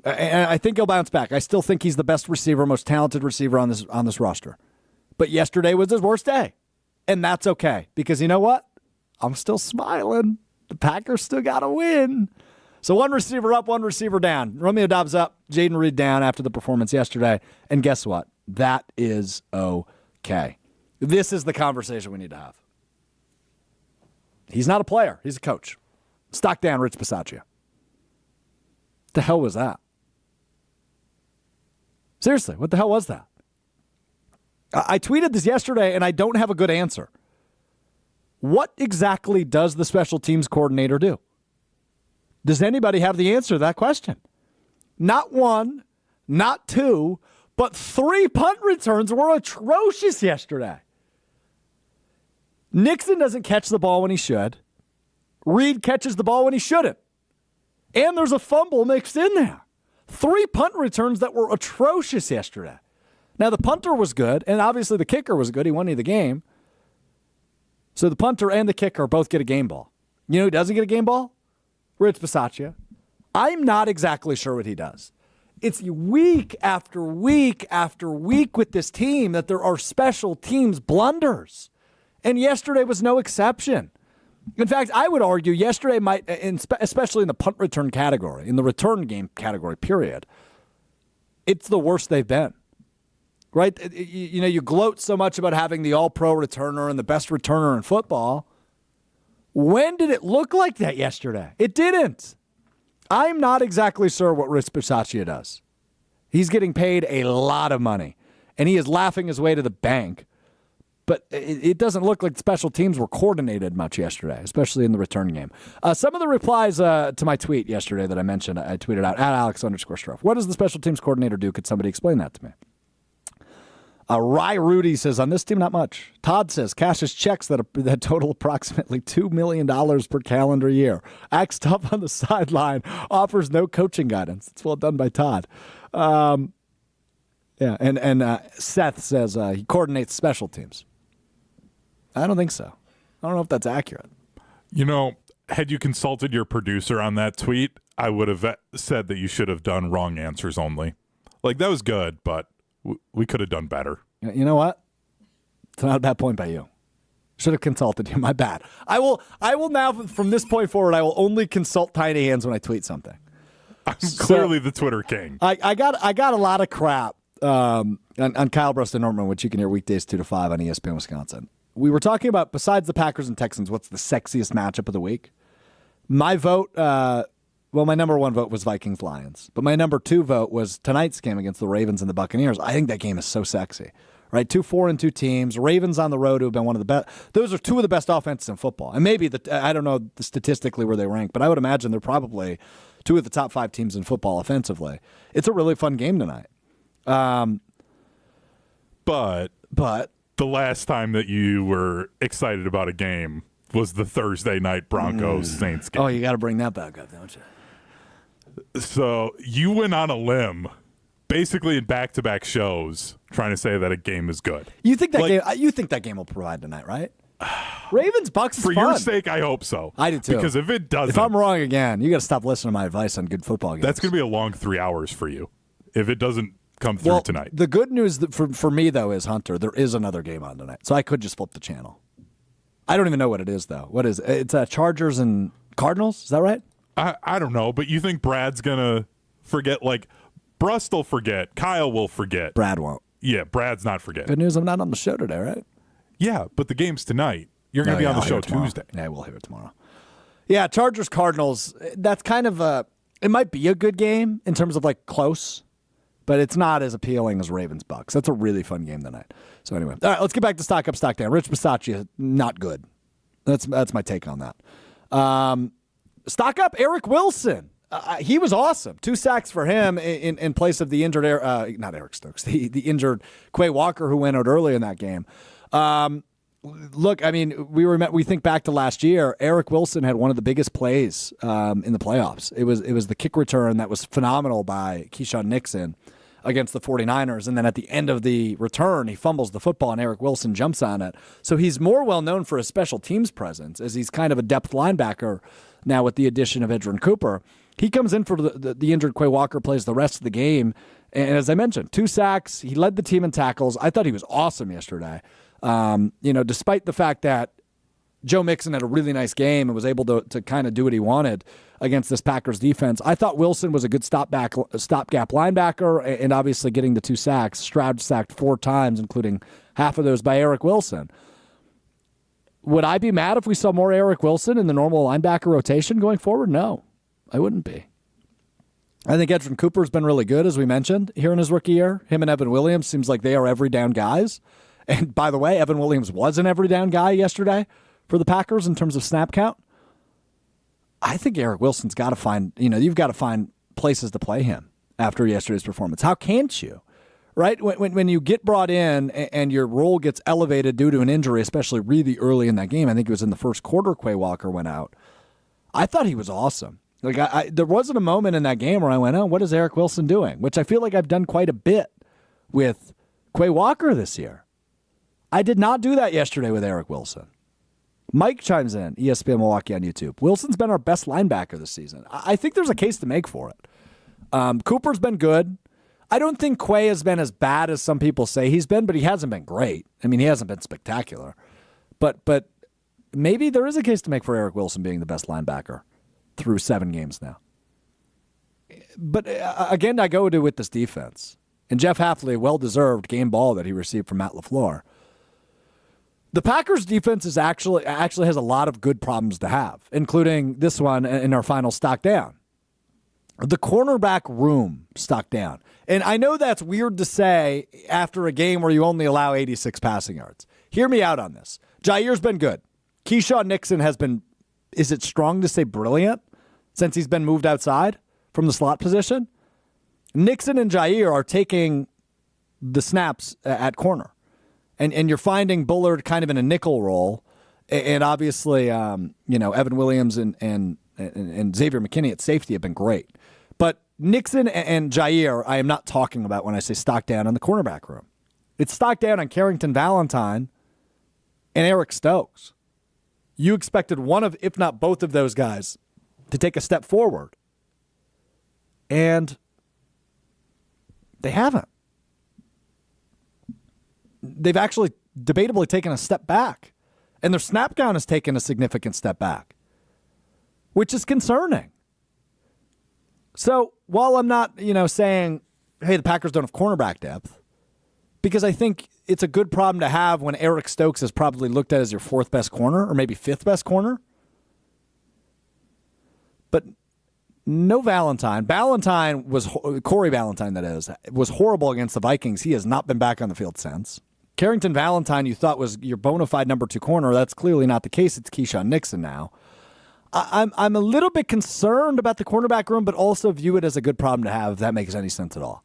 I think he'll bounce back. I still think he's the best receiver, most talented receiver on this roster. But yesterday was his worst day. And that's okay. Because you know what? I'm still smiling. The Packers still got to win. So 1 receiver up, 1 receiver down. Romeo Doubs up, Jaden Reed down after the performance yesterday. And guess what? That is okay. This is the conversation we need to have. He's not a player. He's a coach. Stock down, Rich Bisaccia. What the hell was that? Seriously, what the hell was that? I tweeted this yesterday, and I don't have a good answer. What exactly does the special teams coordinator do? Does anybody have the answer to that question? Not 1, not 2, but 3 punt returns were atrocious yesterday. Nixon doesn't catch the ball when he should. Reed catches the ball when he shouldn't. And there's a fumble mixed in there. 3 punt returns that were atrocious yesterday. Now, the punter was good, and obviously the kicker was good. He won the game. So the punter and the kicker both get a game ball. You know who doesn't get a game ball? Rich Bisaccia. I'm not exactly sure what he does. It's week after week after week with this team that there are special teams blunders. And yesterday was no exception. In fact, I would argue yesterday might, especially in the punt return category, in the return game category, period, it's the worst they've been. Right? You know, you gloat so much about having the all-pro returner and the best returner in football. When did it look like that yesterday? It didn't. I'm not exactly sure what Rich Bisaccia does. He's getting paid a lot of money, and he is laughing his way to the bank. But it doesn't look like special teams were coordinated much yesterday, especially in the return game. Some of the replies to my tweet yesterday that I mentioned, I tweeted out, at @Alex_Strouf. What does the special teams coordinator do? Could somebody explain that to me? Rye Rudy says, on this team, not much. Todd says, cashes checks that total approximately $2 million per calendar year. Acts tough on the sideline, offers no coaching guidance. It's well done by Todd. Yeah, and Seth says he coordinates special teams. I don't think so. I don't know if that's accurate. You know, had you consulted your producer on that tweet, I would have said that you should have done wrong answers only. Like, that was good, but we could have done better. You know what? It's not a bad point by you. Should have consulted you. My bad. I will now, from this point forward, I will only consult Tiny Hands when I tweet something. I'm clearly the Twitter king. I got a lot of crap on Kyle Brust Norman, which you can hear weekdays 2 to 5 on ESPN Wisconsin. We were talking about, besides the Packers and Texans, what's the sexiest matchup of the week? My vote, my number one vote was Vikings-Lions. But my number 2 vote was tonight's game against the Ravens and the Buccaneers. I think that game is so sexy. Right, 2 4-2 teams. Ravens on the road, who have been one of the best. Those are 2 of the best offenses in football. And maybe, I don't know statistically where they rank, but I would imagine they're probably 2 of the top 5 teams in football offensively. It's a really fun game tonight. But the last time that you were excited about a game was the Thursday night Broncos-Saints game. Oh, you got to bring that back up, don't you? So you went on a limb, basically in back-to-back shows, trying to say that a game is good. You think that game? You think that game will provide tonight, right? Ravens Bucks is For fun. your sake, I hope so. I do too. Because if it doesn't, if I'm wrong again, you got to stop listening to my advice on good football games. that's going to be a long 3 hours for you. If it doesn't come through tonight. The good news for me though is, Hunter, there is another game on tonight, so I could just flip the channel. I don't even know what it is though. What is it? It's Chargers and Cardinals. Is that right? I don't know, but you think Brad's gonna forget? Like, Brust will forget. Kyle will forget. Brad won't. Yeah, Brad's not forgetting. Good news, I'm not on the show today, right? Yeah, but the game's tonight. You're going to be on the show Tuesday. Yeah, we'll hear it tomorrow. Yeah, Chargers Cardinals. That's kind of it might be a good game in terms of like close, but it's not as appealing as Ravens Bucks. That's a really fun game tonight. So anyway, all right, let's get back to stock up, stock down. Rich Bisaccia, not good. That's my take on that. Stock up, Eric Wilson. He was awesome. 2 sacks for him in place of the injured, not Eric Stokes, the injured Quay Walker, who went out early in that game. Look, I mean, we think back to last year. Eric Wilson had one of the biggest plays in the playoffs. It was the kick return that was phenomenal by Keyshawn Nixon against the 49ers. And then at the end of the return, he fumbles the football and Eric Wilson jumps on it. So he's more well known for his special teams presence, as he's kind of a depth linebacker now with the addition of Edgerrin Cooper. He comes in for the injured Quay Walker, plays the rest of the game. And as I mentioned, 2 sacks. He led the team in tackles. I thought he was awesome yesterday. Despite the fact that Joe Mixon had a really nice game and was able to kind of do what he wanted against this Packers defense, I thought Wilson was a good stopgap linebacker, and obviously getting the 2 sacks. Stroud sacked 4 times, including half of those by Eric Wilson. Would I be mad if we saw more Eric Wilson in the normal linebacker rotation going forward? No, I wouldn't be. I think Edgerrin Cooper's been really good, as we mentioned, here in his rookie year. Him and Evan Williams seems like they are every down guys. And by the way, Evan Williams was an every down guy yesterday for the Packers in terms of snap count. I think Eric Wilson's got to find, you've got to find places to play him after yesterday's performance. How can't you? Right? When you get brought in and your role gets elevated due to an injury, especially really early in that game, I think it was in the first quarter Quay Walker went out. I thought he was awesome. Like there wasn't a moment in that game where I went, oh, what is Eric Wilson doing? Which I feel like I've done quite a bit with Quay Walker this year. I did not do that yesterday with Eric Wilson. Mike chimes in, ESPN Milwaukee on YouTube. Wilson's been our best linebacker this season. I think there's a case to make for it. Cooper's been good. I don't think Quay has been as bad as some people say he's been, but he hasn't been great. I mean, he hasn't been spectacular. But maybe there is a case to make for Eric Wilson being the best linebacker through 7 games now. But again, I go to with this defense. And Jeff Hafley, well-deserved game ball that he received from Matt LaFleur. The Packers' defense is actually has a lot of good problems to have, including this one in our final stock down. The cornerback room stock down. And I know that's weird to say after a game where you only allow 86 passing yards. hear me out on this. Jair's been good. Keyshawn Nixon has been, is it strong to say brilliant, since he's been moved outside from the slot position? Nixon and Jair are taking the snaps at corner. And you're finding Bullard kind of in a nickel role. And obviously, Evan Williams and Xavier McKinney at safety have been great. But Nixon and Jair, I am not talking about when I say stock down in the cornerback room. It's stock down on Carrington Valentine and Eric Stokes. You expected one of, if not both of those guys, to take a step forward. And they haven't. They've actually debatably taken a step back. And their snap count has taken a significant step back, which is concerning. So while I'm not, saying, hey, the Packers don't have cornerback depth, because I think it's a good problem to have when Eric Stokes is probably looked at as your fourth best corner or maybe fifth best corner. But no Valentine. Corey Valentine, that is, was horrible against the Vikings. He has not been back on the field since. Carrington Valentine, you thought was your bona fide number 2 corner. That's clearly not the case. It's Keyshawn Nixon now. I'm a little bit concerned about the cornerback room, but also view it as a good problem to have, if that makes any sense at all.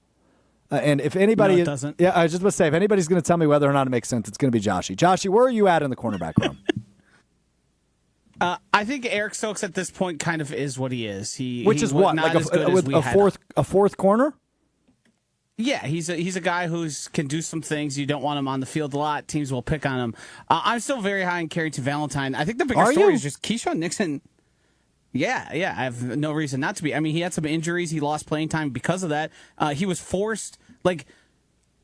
And if anybody... No, it doesn't. Yeah, I was just about to say, if anybody's going to tell me whether or not it makes sense, it's going to be Joshy. Joshy, where are you at in the cornerback room? I think Eric Stokes at this point kind of is what he is. Which is what? Like a fourth corner? Yeah, he's a guy who can do some things. You don't want him on the field a lot. Teams will pick on him. I'm still very high on Carrington Valentine. I think the bigger story is just Keyshawn Nixon. Yeah, I have no reason not to be. I mean, he had some injuries. He lost playing time because of that. He was forced.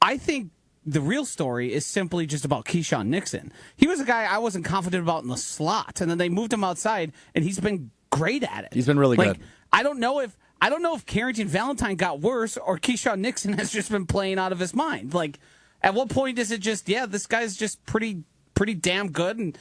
I think the real story is simply just about Keyshawn Nixon. He was a guy I wasn't confident about in the slot, and then they moved him outside, and he's been great at it. He's been really good. I don't know if Carrington Valentine got worse or Keyshawn Nixon has just been playing out of his mind. At what point is it just, this guy's just pretty damn good, and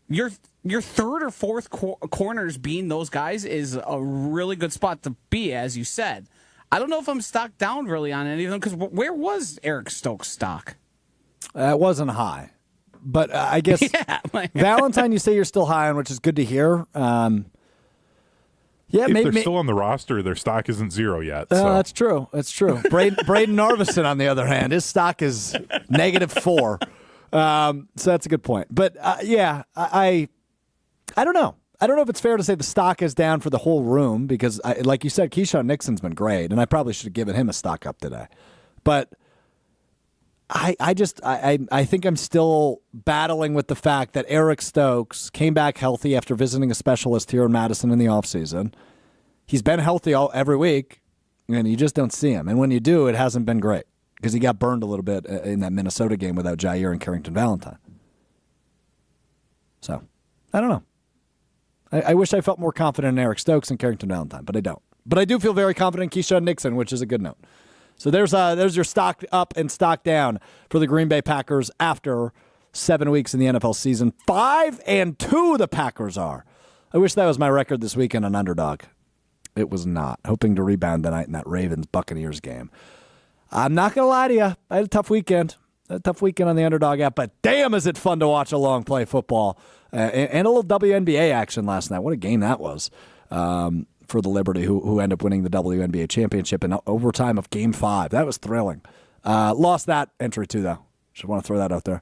your third or fourth corners being those guys is a really good spot to be, as you said. I don't know if I'm stocked down really on any of them, because where was Eric Stokes' stock? It wasn't high. But I guess Valentine, you say you're still high on, which is good to hear. If they're still on the roster, their stock isn't 0 yet. So. That's true. That's true. Braden Narvison, on the other hand, his stock is -4. So that's a good point. But I don't know. I don't know if it's fair to say the stock is down for the whole room because, like you said, Keyshawn Nixon's been great, and I probably should have given him a stock up today. But I think I'm still battling with the fact that Eric Stokes came back healthy after visiting a specialist here in Madison in the offseason. He's been healthy every week, and you just don't see him. And when you do, it hasn't been great because he got burned a little bit in that Minnesota game without Jair and Carrington Valentine. So, I don't know. I wish I felt more confident in Eric Stokes and Carrington Valentine, but I don't. But I do feel very confident in Keyshawn Nixon, which is a good note. So there's your stock up and stock down for the Green Bay Packers after 7 weeks in the NFL season. 5-2 the Packers are. I wish that was my record this weekend on Underdog. It was not. Hoping to rebound tonight in that Ravens-Buccaneers game. I'm not going to lie to you. I had a tough weekend. On the Underdog app, but damn is it fun to watch a long play football. And a little WNBA action last night. What a game that was for the Liberty, who ended up winning the WNBA championship in overtime of Game 5. That was thrilling. Lost that entry too, though. Just want to throw that out there.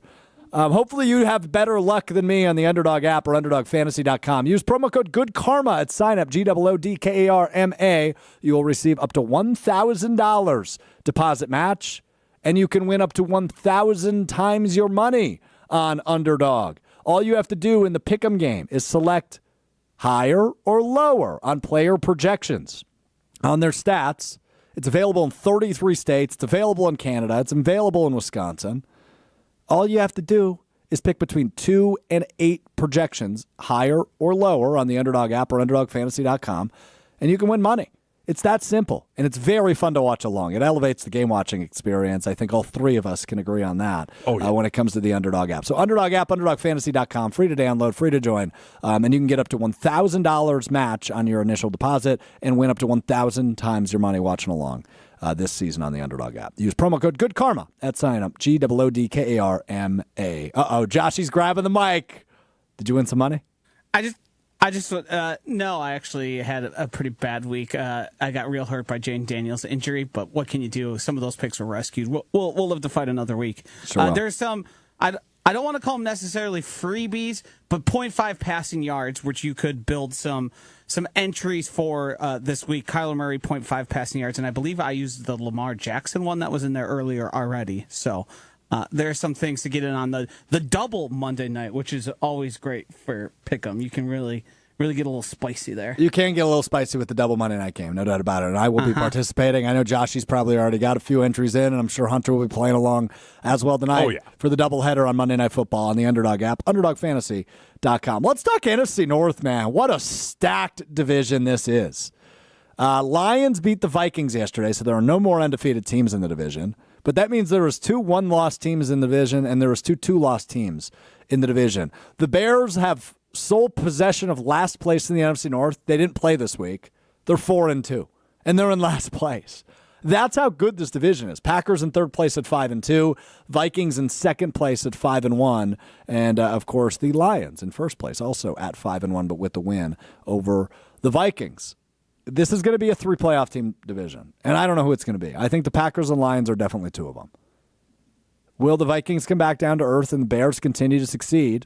Hopefully you have better luck than me on the Underdog app or UnderdogFantasy.com. Use promo code GOODKARMA at sign up, GOODKARMA. You will receive up to $1,000 deposit match, and you can win up to 1,000 times your money on Underdog. All you have to do in the pick'em game is select higher or lower on player projections on their stats. It's available in 33 states. It's available in Canada. It's available in Wisconsin. All you have to do is pick between 2 and 8 projections, higher or lower, on the Underdog app or UnderdogFantasy.com, and you can win money. It's that simple, and it's very fun to watch along. It elevates the game-watching experience. I think all three of us can agree on that when it comes to the Underdog app. So Underdog app, UnderdogFantasy.com, free to download, free to join, and you can get up to $1,000 match on your initial deposit and win up to 1,000 times your money watching along. this season on the Underdog app. Use promo code GoodKarma at sign up. GOODKARMA. Joshy's grabbing the mic. Did you win some money? No, I actually had a pretty bad week. I got real hurt by Jane Daniels' injury, but what can you do? Some of those picks were rescued. We'll live to fight another week. Sure There's some, I don't want to call them necessarily freebies, but 0.5 passing yards, which you could build some entries for this week. Kyler Murray, 0.5 passing yards, and I believe I used the Lamar Jackson one that was in there earlier already. So there are some things to get in on the double Monday night, which is always great for Pick'em. You can really get a little spicy there. You can get a little spicy with the double Monday night game, no doubt about it. And I will be participating. I know Joshy's probably already got a few entries in, and I'm sure Hunter will be playing along as well tonight for the doubleheader on Monday Night Football on the Underdog app, UnderdogFantasy.com. Let's talk NFC North, man. What a stacked division this is. Lions beat the Vikings yesterday, so there are no more undefeated teams in the division. But that means there was 2 1-loss teams in the division, and there was 2 2-loss teams in the division. The Bears have sole possession of last place in the NFC North. They didn't play this week. They're 4-2, and they're in last place. That's how good this division is. Packers in third place at 5-2, Vikings in second place at 5-1, and of course the Lions in first place also at 5-1, but with the win over the Vikings. This is going to be a 3 playoff team division, and I don't know who it's going to be. I think the Packers and Lions are definitely 2 of them. Will the Vikings come back down to earth and the Bears continue to succeed?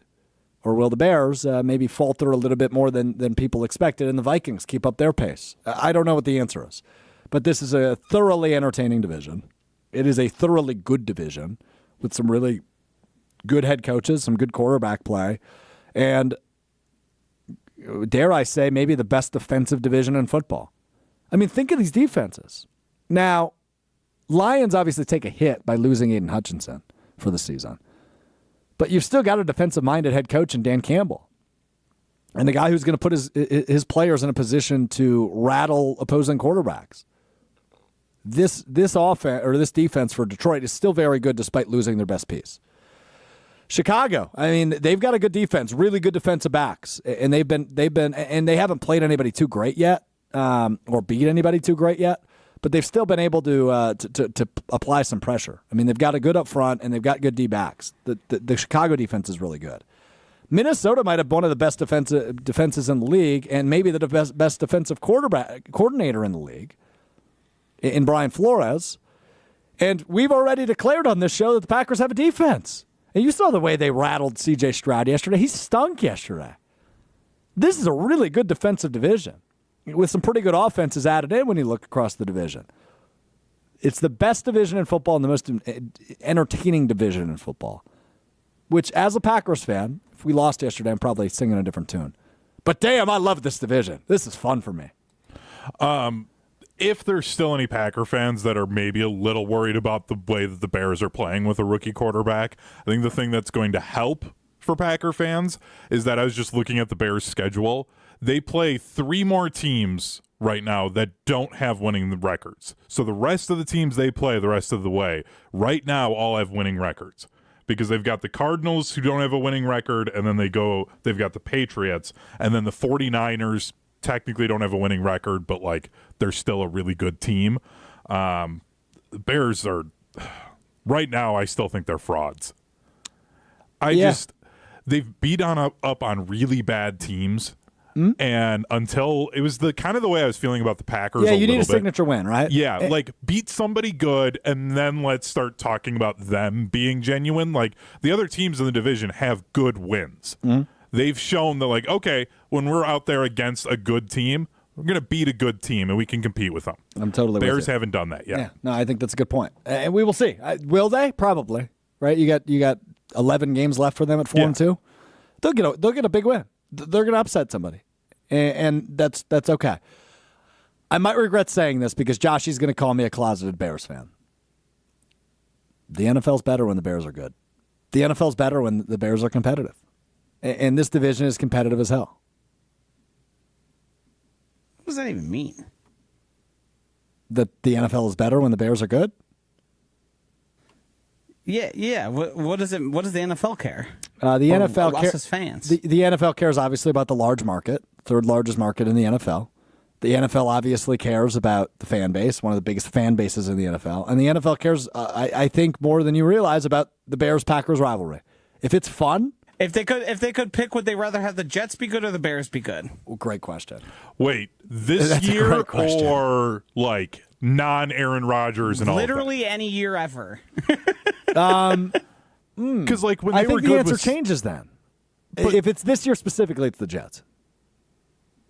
Or will the Bears maybe falter a little bit more than people expected and the Vikings keep up their pace? I don't know what the answer is. But this is a thoroughly entertaining division. It is a thoroughly good division with some really good head coaches, some good quarterback play, and dare I say, maybe the best defensive division in football. I mean, think of these defenses. Now, Lions obviously take a hit by losing Aiden Hutchinson for the season. But you've still got a defensive-minded head coach in Dan Campbell. And the guy who's going to put his players in a position to rattle opposing quarterbacks. This offense or this defense for Detroit is still very good despite losing their best piece. Chicago, I mean, they've got a good defense, really good defensive backs, and they've been and they haven't played anybody too great yet, or beat anybody too great yet. But they've still been able to apply some pressure. I mean, they've got a good up front, and they've got good D-backs. The Chicago defense is really good. Minnesota might have one of the best defenses in the league, and maybe the best defensive coordinator in the league, in Brian Flores. And we've already declared on this show that the Packers have a defense. And you saw the way they rattled C.J. Stroud yesterday. He stunk yesterday. This is a really good defensive division, with some pretty good offenses added in when you look across the division. It's the best division in football and the most entertaining division in football, which, as a Packers fan, if we lost yesterday, I'm probably singing a different tune. But damn, I love this division. This is fun for me. If there's still any Packer fans that are maybe a little worried about the way that the Bears are playing with a rookie quarterback, I think the thing that's going to help for Packer fans is that I was just looking at the Bears' schedule. They play 3 more teams right now that don't have winning records. So the rest of the teams they play the rest of the way right now all have winning records because they've got the Cardinals who don't have a winning record, and then they've got the Patriots, and then the 49ers technically don't have a winning record, but like they're still a really good team. The Bears are right now, I still think they're frauds. They've beat up on really bad teams. And until it was the way I was feeling about the Packers. Yeah, you need a signature win, right? Yeah, like beat somebody good, and then let's start talking about them being genuine. Like the other teams in the division have good wins. They've shown that, like, okay, when we're out there against a good team, we're going to beat a good team, and we can compete with them. I'm totally with you. Bears haven't done that yet. Yeah, no, I think that's a good point, and we will see. Will they? Probably. Right? You got 11 games left for them at 4-2. They'll get a big win. They're going to upset somebody, and that's okay. I might regret saying this because Joshy's going to call me a closeted Bears fan. The NFL's better when the Bears are good. The NFL's better when the Bears are competitive, and this division is competitive as hell. What does that even mean? That the NFL is better when the Bears are good? Yeah. What does it? What does the NFL care? The NFL cares. Fans. The NFL cares obviously about the large market, third largest market in the NFL. The NFL obviously cares about the fan base, one of the biggest fan bases in the NFL. And the NFL cares, I think, more than you realize about the Bears-Packers rivalry. If it's fun. If they could pick, would they rather have the Jets be good or the Bears be good? Well, great question. Wait, this That's a year great question. or like non-Aaron Rodgers and all of Literally any year ever. Because like when they I were think the good answer with, changes then. If it's this year specifically, it's the Jets.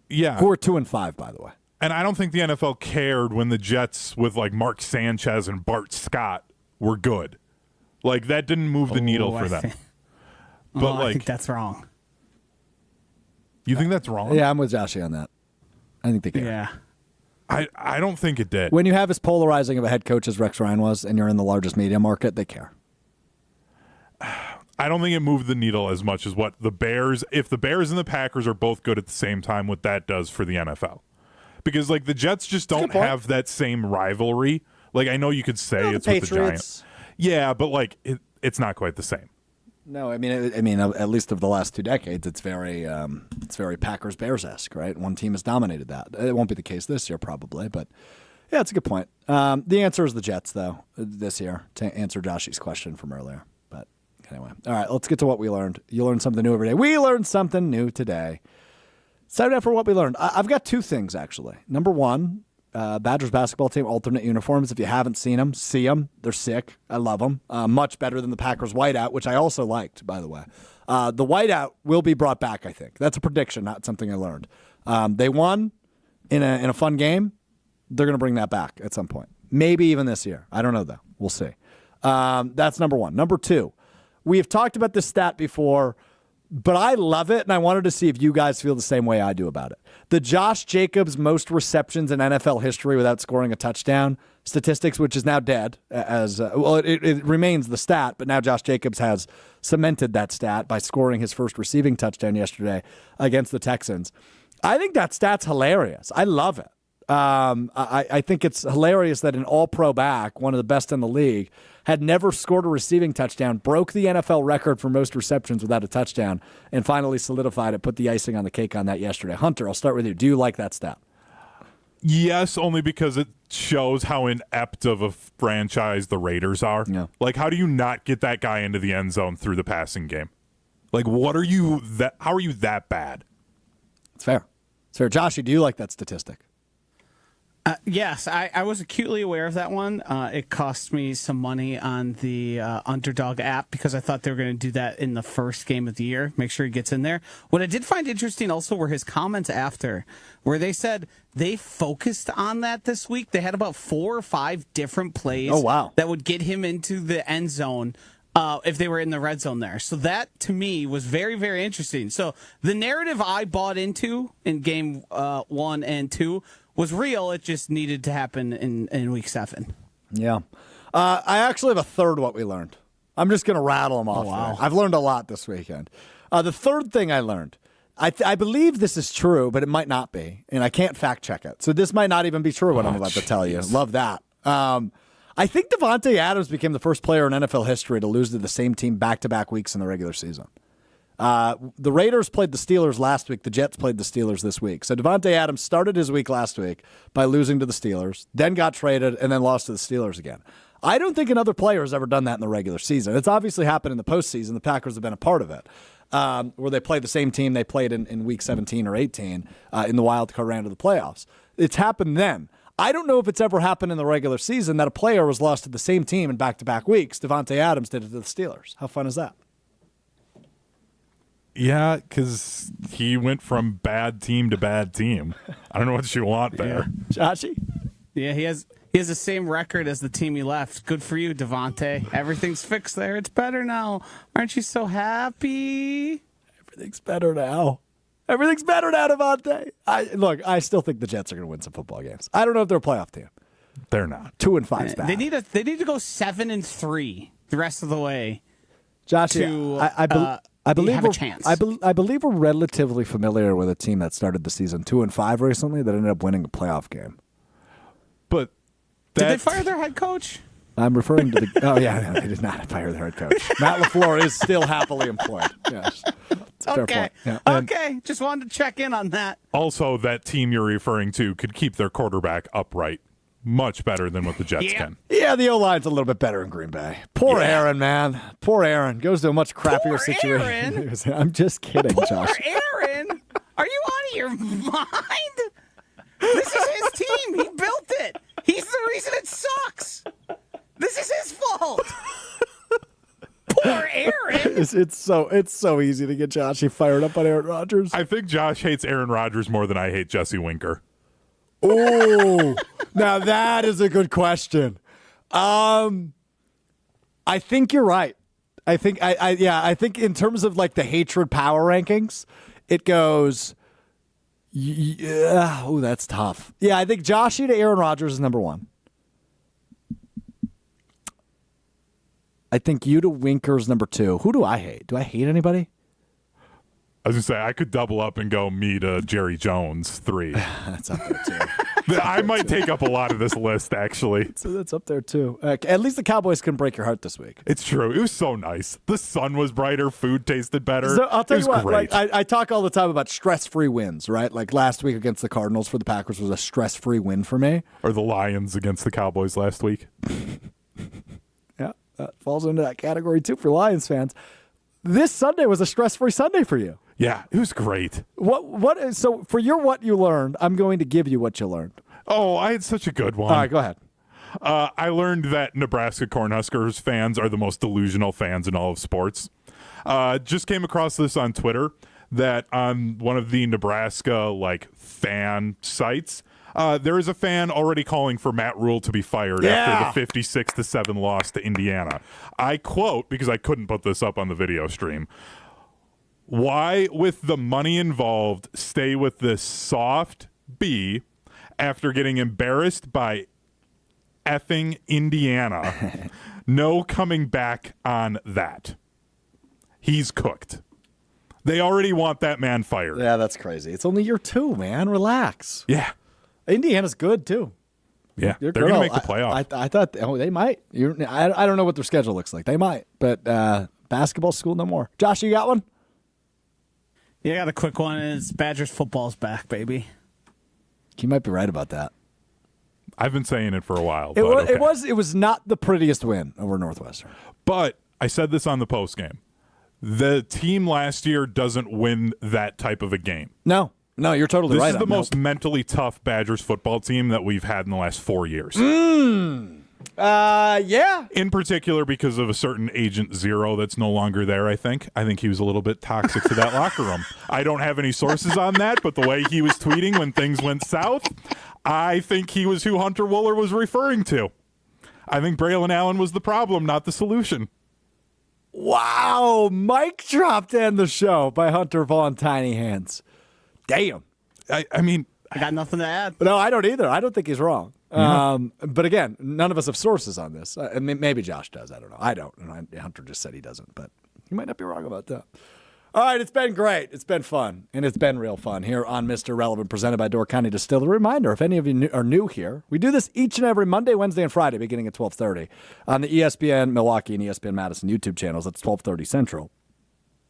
yeah, Who are 2-5, by the way. and I don't think the NFL cared when the Jets with like Mark Sanchez and Bart Scott were good. Like that didn't move the needle for them. But I like, think that's wrong. you think that's wrong? Yeah, I'm with Joshy on that. I think they care. Yeah. I don't think it did. When you have as polarizing of a head coach as Rex Ryan was, and you're in the largest media market, they care. I don't think it moved the needle as much as what the Bears, if the Bears and the Packers are both good at the same time, what that does for the NFL. Because like the Jets just don't have that same rivalry. Like I know you could say it's with the Giants. Yeah, but like it's not quite the same. No, I mean, at least of the last 2 decades, it's very Packers Bears-esque, right? One team has dominated that. It won't be the case this year, probably, but yeah, it's a good point. The answer is the Jets, though, this year, to answer Joshy's question from earlier. But anyway, all right, let's get to what we learned. You learn something new every day. We learned something new today. It's time for what we learned. I've got 2 things actually. Number one. Badgers basketball team alternate uniforms. If you haven't seen them, see them. They're sick. I love them. Much better than the Packers whiteout, which I also liked, by the way. The whiteout will be brought back, I think. That's a prediction, not something I learned. They won in a fun game. They're going to bring that back at some point. Maybe even this year. I don't know, though. We'll see. That's number one. Number 2, we have talked about this stat before, but I love it, and I wanted to see if you guys feel the same way I do about it. The Josh Jacobs most receptions in NFL history without scoring a touchdown statistics, which is now dead. It remains the stat, but now Josh Jacobs has cemented that stat by scoring his first receiving touchdown yesterday against the Texans. I think that stat's hilarious. I love it. I think it's hilarious that an all-pro back, one of the best in the league, had never scored a receiving touchdown, broke the NFL record for most receptions without a touchdown, and finally solidified it, put the icing on the cake on that yesterday. Hunter, I'll start with you. Do you like that stat? Yes, only because it shows how inept of a franchise the Raiders are. Yeah. Like, how do you not get that guy into the end zone through the passing game? Like, how are you that bad? It's fair. It's fair. Joshy, do you like that statistic? Yes, I was acutely aware of that one. It cost me some money on the Underdog app because I thought they were going to do that in the first game of the year. Make sure he gets in there. What I did find interesting also were his comments after, where they said they focused on that this week. They had about 4 or 5 different plays that would get him into the end zone if they were in the red zone there. So that, to me, was very, very interesting. So the narrative I bought into in game 1 and 2 was real. It just needed to happen in week 7. Yeah. I actually have a third what we learned. I'm just going to rattle them off. wow. I've learned a lot this weekend. The third thing I learned, I believe this is true, but it might not be, and I can't fact check it. So this might not even be true what I'm about to tell you. Love that. I think Davante Adams became the first player in NFL history to lose to the same team back-to-back weeks in the regular season. The Raiders played the Steelers last week. The Jets played the Steelers this week. So Davante Adams started his week last week by losing to the Steelers, then got traded, and then lost to the Steelers again. I don't think another player has ever done that in the regular season. It's obviously happened in the postseason. The Packers have been a part of it, where they play the same team they played in week 17 or 18 in the wild card round of the playoffs. It's happened then. I don't know if it's ever happened in the regular season that a player was lost to the same team in back-to-back weeks. Davante Adams did it to the Steelers. How fun is that? Yeah, because he went from bad team to bad team. I don't know what you want there. Joshy? Yeah, he has the same record as the team he left. Good for you, Davante. Everything's fixed there. It's better now. Aren't you so happy? Everything's better now. Everything's better now, Davante. I still think the Jets are going to win some football games. I don't know if they're a playoff team. They're not. 2-5 is bad. They need to go 7-3 the rest of the way. Joshy, I believe have a chance. I believe we're relatively familiar with a team that started the season 2-5 recently that ended up winning a playoff game. But did they fire their head coach? I'm referring to the. Oh yeah, no, they did not fire their head coach. Matt LaFleur is still happily employed. Yes. It's a fair Okay. point. Yeah. Okay. Just wanted to check in on that. Also, that team you're referring to could keep their quarterback upright much better than what the Jets can. Yeah, the O-line's a little bit better in Green Bay. Poor Aaron, man. Poor Aaron. Goes to a much crappier situation. I'm just kidding, Josh. Aaron, are you out of your mind? This is his team. He built it. He's the reason it sucks. This is his fault. Poor Aaron. It's so easy to get Joshy fired up on Aaron Rodgers. I think Josh hates Aaron Rodgers more than I hate Jesse Winker. Oh, now that is a good question. I think you're right. I think I think in terms of like the hatred power rankings, it goes. Yeah, oh, that's tough. Yeah, I think Joshy to Aaron Rodgers is number one. I think you to Winker's number two. Who do I hate? Do I hate anybody? I was going to say, I could double up and go me to Jerry Jones, 3. That's up there, too. I might take up a lot of this list, actually. So that's up there, too. At least the Cowboys couldn't break your heart this week. It's true. It was so nice. The sun was brighter. Food tasted better. So I'll tell you what, great. like, I talk all the time about stress-free wins, right? Like last week against the Cardinals for the Packers was a stress-free win for me. Or the Lions against the Cowboys last week. Yeah, that falls into that category, too, for Lions fans. This Sunday was a stress-free Sunday for you. Yeah, it was great. So for your what you learned, I'm going to give you what you learned. Oh, I had such a good one. All right, go ahead. I learned that Nebraska Cornhuskers fans are the most delusional fans in all of sports. Just came across this on Twitter that on one of the Nebraska fan sites, there is a fan already calling for Matt Rule to be fired after the 56-7 loss to Indiana. I quote, because I couldn't put this up on the video stream, "Why, with the money involved, stay with this soft B after getting embarrassed by effing Indiana? No coming back on that. He's cooked. They already want that man fired." Yeah, that's crazy. It's only year 2, man. Relax. Yeah. Indiana's good, too. Yeah, They're they're going to make the playoff. I thought they might. I don't know what their schedule looks like. They might, but basketball school no more. Josh, you got one? Yeah, I got a quick one. It's Badgers football's back, baby. You might be right about that. I've been saying it for a while. It was not the prettiest win over Northwestern. But I said this on the post game. The team last year doesn't win that type of a game. No, you're totally right. This is the most mentally tough Badgers football team that we've had in the last 4 years. Yeah. In particular because of a certain Agent Zero that's no longer there, I think. I think he was a little bit toxic to that locker room. I don't have any sources on that, but the way he was tweeting when things went south, I think he was who Hunter Wooler was referring to. I think Braylon Allen was the problem, not the solution. Wow. Mic drop to end the show by Hunter Vaughn Tiny Hands. Damn. I mean, I got nothing to add. No, I don't either. I don't think he's wrong. But again, none of us have sources on this. Maybe Josh does. I don't know. I don't. And Hunter just said he doesn't, but he might not be wrong about that. All right, it's been great. It's been fun, and it's been real fun here on Mr. Relevant, presented by Door County Distillery. Reminder, if any of you are new here, we do this each and every Monday, Wednesday, and Friday, beginning at 12:30 on the ESPN Milwaukee and ESPN Madison YouTube channels. That's 12:30 Central.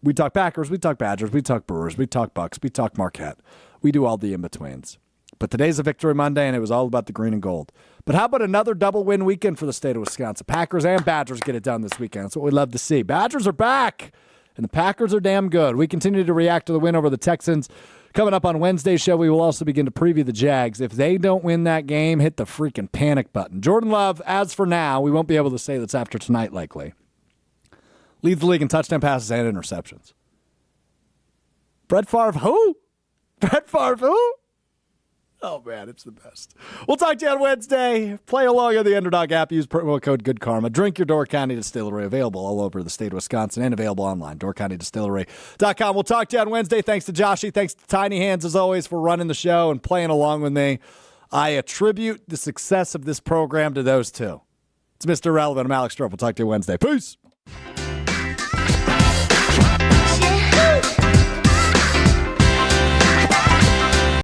We talk Packers, we talk Badgers, we talk Brewers, we talk Bucks, we talk Marquette. We do all the in-betweens. But today's a Victory Monday, and it was all about the green and gold. But how about another double-win weekend for the state of Wisconsin? Packers and Badgers get it done this weekend. That's what we love to see. Badgers are back, and the Packers are damn good. We continue to react to the win over the Texans. Coming up on Wednesday's show, we will also begin to preview the Jags. If they don't win that game, hit the freaking panic button. Jordan Love, as for now, we won't be able to say that's after tonight, likely. Leads the league in touchdown passes and interceptions. Brett Favre, who? Brett Favre, who? Oh, man, it's the best. We'll talk to you on Wednesday. Play along on the Underdog app. Use promo code GoodKarma. Drink your Door County Distillery. Available all over the state of Wisconsin and available online. DoorCountyDistillery.com. We'll talk to you on Wednesday. Thanks to Joshy. Thanks to Tiny Hands, as always, for running the show and playing along with me. I attribute the success of this program to those two. It's Mr. Relevant. I'm Alex Strouf. We'll talk to you Wednesday. Peace.